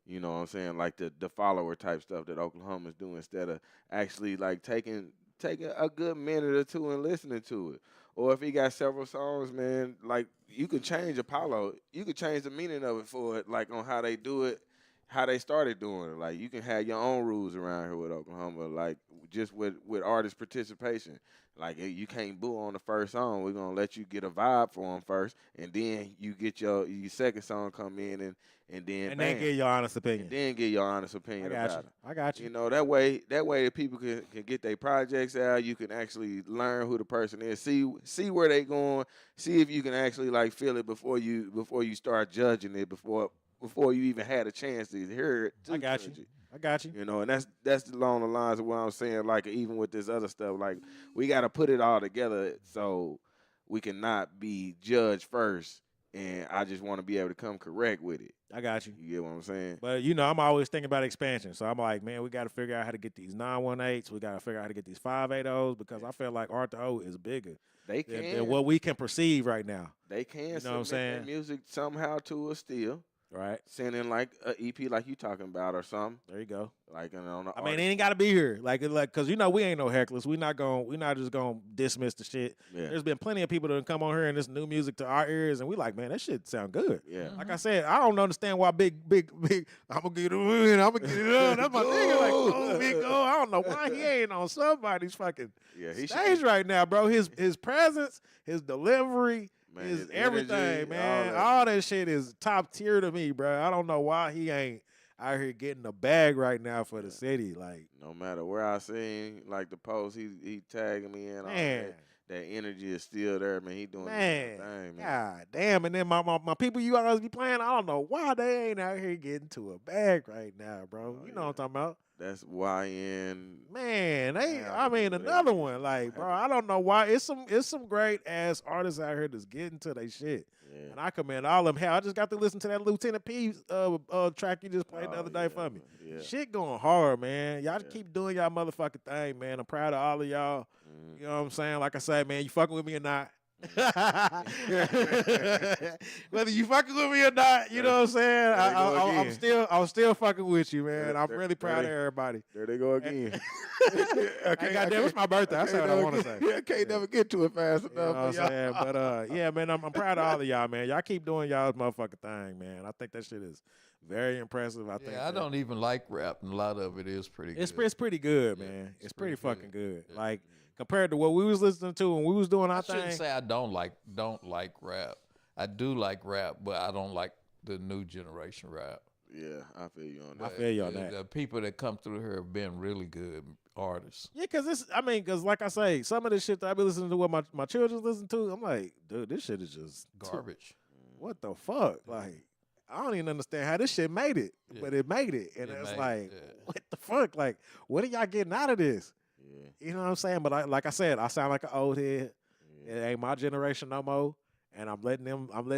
You know what I'm saying? Like the follower type stuff that Oklahoma's doing instead of actually like taking a good minute or two and listening to it. Or if he got several songs, man, like you could change Apollo. You could change the meaning of it for it, like on how they do it, how they started doing it. Like you can have your own rules around here with Oklahoma. Like just with artist participation. Like you can't boo on the first song. We're gonna let you get a vibe for them first, and then you get your second song come in and then give your honest opinion. And then give your honest opinion about it. I got you. You know, that way the people can get their projects out. You can actually learn who the person is, see where they going, see if you can actually like feel it before you start judging it before you even had a chance to hear it. I got you. You know, and that's along the lines of what I'm saying. Like even with this other stuff, like we got to put it all together so we cannot be judged first. And I just want to be able to come correct with it. I got you. You get what I'm saying? But, you know, I'm always thinking about expansion. So I'm like, man, we got to figure out how to get these 918s. We got to figure out how to get these 580s because I feel like R2O is bigger than what we can perceive right now. They can. You know what I'm saying? Music somehow to us still. Right. Send in like an EP like you talking about or something. There you go. Like on I mean, it ain't got to be here. Like, cause you know we ain't no hecklers. We not just gonna dismiss the shit. Yeah. There's been plenty of people that come on here and this new music to our ears, and we like, man, that shit sound good. Yeah. Like I said, I don't understand why big. I'm gonna get it in. I'm gonna get it on. That's my nigga. Like, oh, big go. I don't know why he ain't on somebody's fucking stage right now, bro. His presence, his delivery. Man, his his everything, energy, man. All that shit is top tier to me, bro. I don't know why he ain't out here getting the bag right now for the city. Like, no matter where I seen like the post, he tagging me in. Man. That energy is still there, man. He doing his thing, man. God damn. And then my people you always be playing, I don't know why they ain't out here getting to a bag right now, bro. You know what I'm talking about? That's YN. Man, another one. Like, bro, I don't know why. It's some great ass artists out here that's getting to their shit. Yeah. And I commend all of them. Hell, I just got to listen to that Lieutenant P track you just played the other day for me. Yeah. Shit going hard, man. Y'all just keep doing y'all motherfucking thing, man. I'm proud of all of y'all. You know what I'm saying? Like I said, man, you fucking with me or not. Whether you fucking with me or not, you know what I'm saying? I'm still fucking with you, man. I'm really proud of everybody. There they go again. Goddamn, it's my birthday. I say what I want to say. I can't never get to it fast enough. You know what I'm saying? But yeah, man, I'm proud of all of y'all, man. Y'all keep doing y'all's motherfucking thing, man. I think that shit is very impressive. I don't even like rap, and a lot of it is pretty good. It's pretty good, man. It's pretty fucking good. Like, compared to what we was listening to when we was doing our thing. I shouldn't say I don't like rap. I do like rap, but I don't like the new generation rap. Yeah, I feel you on that. I feel you on that. The people that come through here have been really good artists. Yeah, because like I say, some of the shit that I be listening to, what my children listen to, I'm like, dude, this shit is just garbage. What the fuck? Like, I don't even understand how this shit made it, but it made it. And it's like, what the fuck? Like, what are y'all getting out of this? You know what I'm saying? But like I said, I sound like an old head. It ain't my generation no more, and I'm letting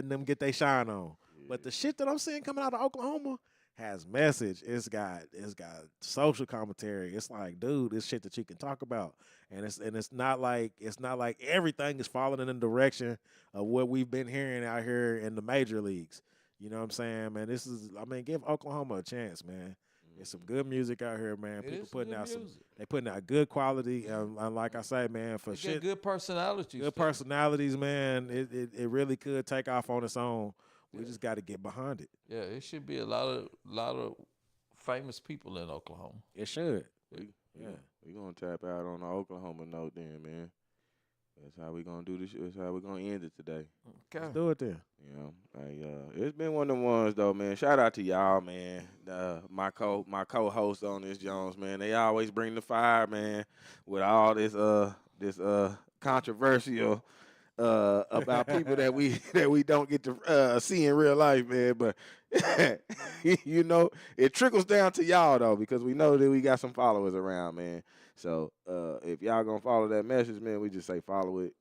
them get their shine on. But the shit that I'm seeing coming out of Oklahoma has message. It's got social commentary. It's like, dude, it's shit that you can talk about, and it's not like everything is falling in the direction of what we've been hearing out here in the major leagues. You know what I'm saying, man? Give Oklahoma a chance, man. There's some good music out here, man. People putting out they putting out good quality, and like I say, man, for shit, good personalities. Good personalities, man. It really could take off on its own. We just got to get behind it. Yeah, it should be a lot of famous people in Oklahoma. It should. We gonna tap out on the Oklahoma note, then, man. That's how we gonna do this. That's how we gonna end it today. Okay. Let's do it then. You know, it's been one of them ones though, man. Shout out to y'all, man. My co-host on this Jones, man. They always bring the fire, man, with all this controversial about people that we don't get to see in real life, man. But you know, it trickles down to y'all though, because we know that we got some followers around, man. So if y'all gonna follow that message, man, we just say follow it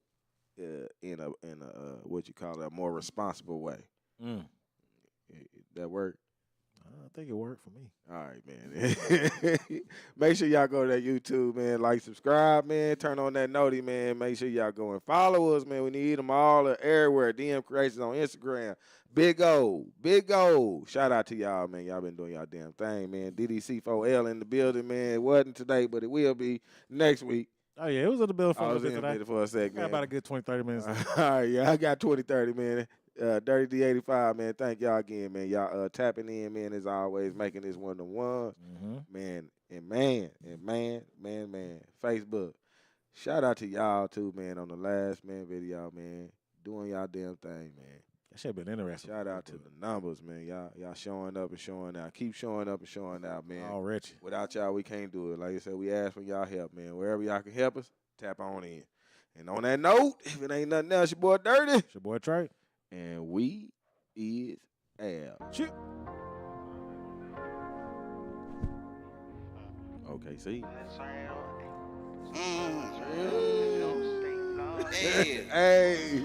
in a what you call it, a more responsible way. That work? I think it worked for me. All right, man. Make sure y'all go to that YouTube, man. Like, subscribe, man. Turn on that noti, man. Make sure y'all go and follow us, man. We need them all everywhere. DM Creations on Instagram. Big O. Shout out to y'all, man. Y'all been doing y'all damn thing, man. DDC4L in the building, man. It wasn't today, but it will be next week. Oh, yeah. It was in the building for a bit today. For a sec, man. Got about a good 20, 30 minutes. All right, yeah. I got 20, 30, man. Dirty D85, man. Thank y'all again, man. Y'all tapping in, man, as always, making this one of the ones. Man, man. Facebook. Shout out to y'all too, man, on the last man video, man. Doing y'all damn thing, man. That shit been interesting. Shout out to the numbers, man. Y'all showing up and showing out. Keep showing up and showing out, man. All rich. Without y'all, we can't do it. Like I said, we ask for y'all help, man. Wherever y'all can help us, tap on in. And on that note, if it ain't nothing else, your boy Dirty. It's your boy Trey. And we is out. Shoot. Okay, see. Hey.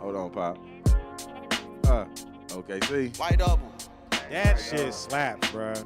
Hold on, Pop. Okay, see. White double. That shit slaps, bruh.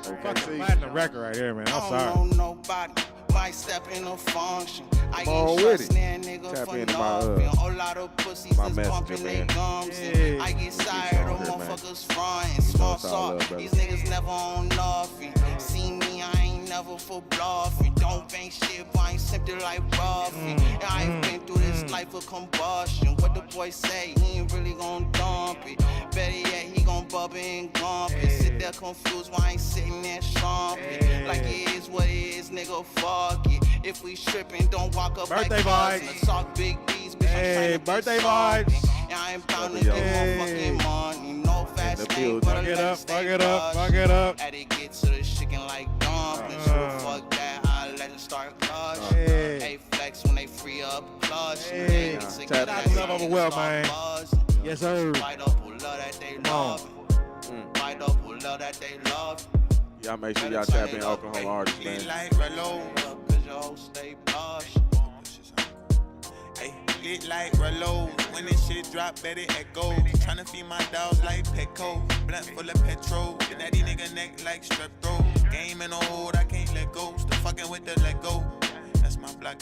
Okay, Fucking see. platinum record right here, man. I'm I sorry. don't know nobody. Might step in a function. I Come on ain't with trusting it. that nigga Tap for into my, nothing. Whole lot of pussies my is messenger, bumping man. their gums. Yeah. I get tired you of on here, man. motherfuckers frontin'. You know Small it's all talk. love, brother. These niggas never on nothing. See me, I ain't never for bluffing. Don't think shit, but I ain't simply like roughing. And I ain't been through this life of combustion. What the boy say, he ain't really gon' dump it. Better yet, he gon' bub it and gump it. Sit there confused while I ain't sitting there trumpet. Like it is what it is, nigga, fuck it. If we trippin', don't walk up Birthday like vibes. cousins. Talk big D's, bitch, Hey, I'm tryna birthday be something. vibes. And I ain't bound to Yo. get more fucking money. No fast the lane, building. but Fuck a it left up, stay fuck it up, flush. fuck it up. Had to get to the chicken like dumplings. Fuck that, I let it start clutch. Hey. Hey, flex when they free up clutch. Hey. They get Tap together, that and love over niggas well, start man. buzzing. Yes, sir. Light up who love that they Come on. love. Light up who love that they love. Y'all make sure y'all tap in Oklahoma artists, man. Lit like Relo, cause your hoe stay blush. Ay, lit like Relo. When this shit drop, bet it echo. Tryna feed my dogs like Petco. Blunt full of petrol. That these nigga neck like strep throat. Game in a hold, I can't let go. Still fucking with the let go. That's my block.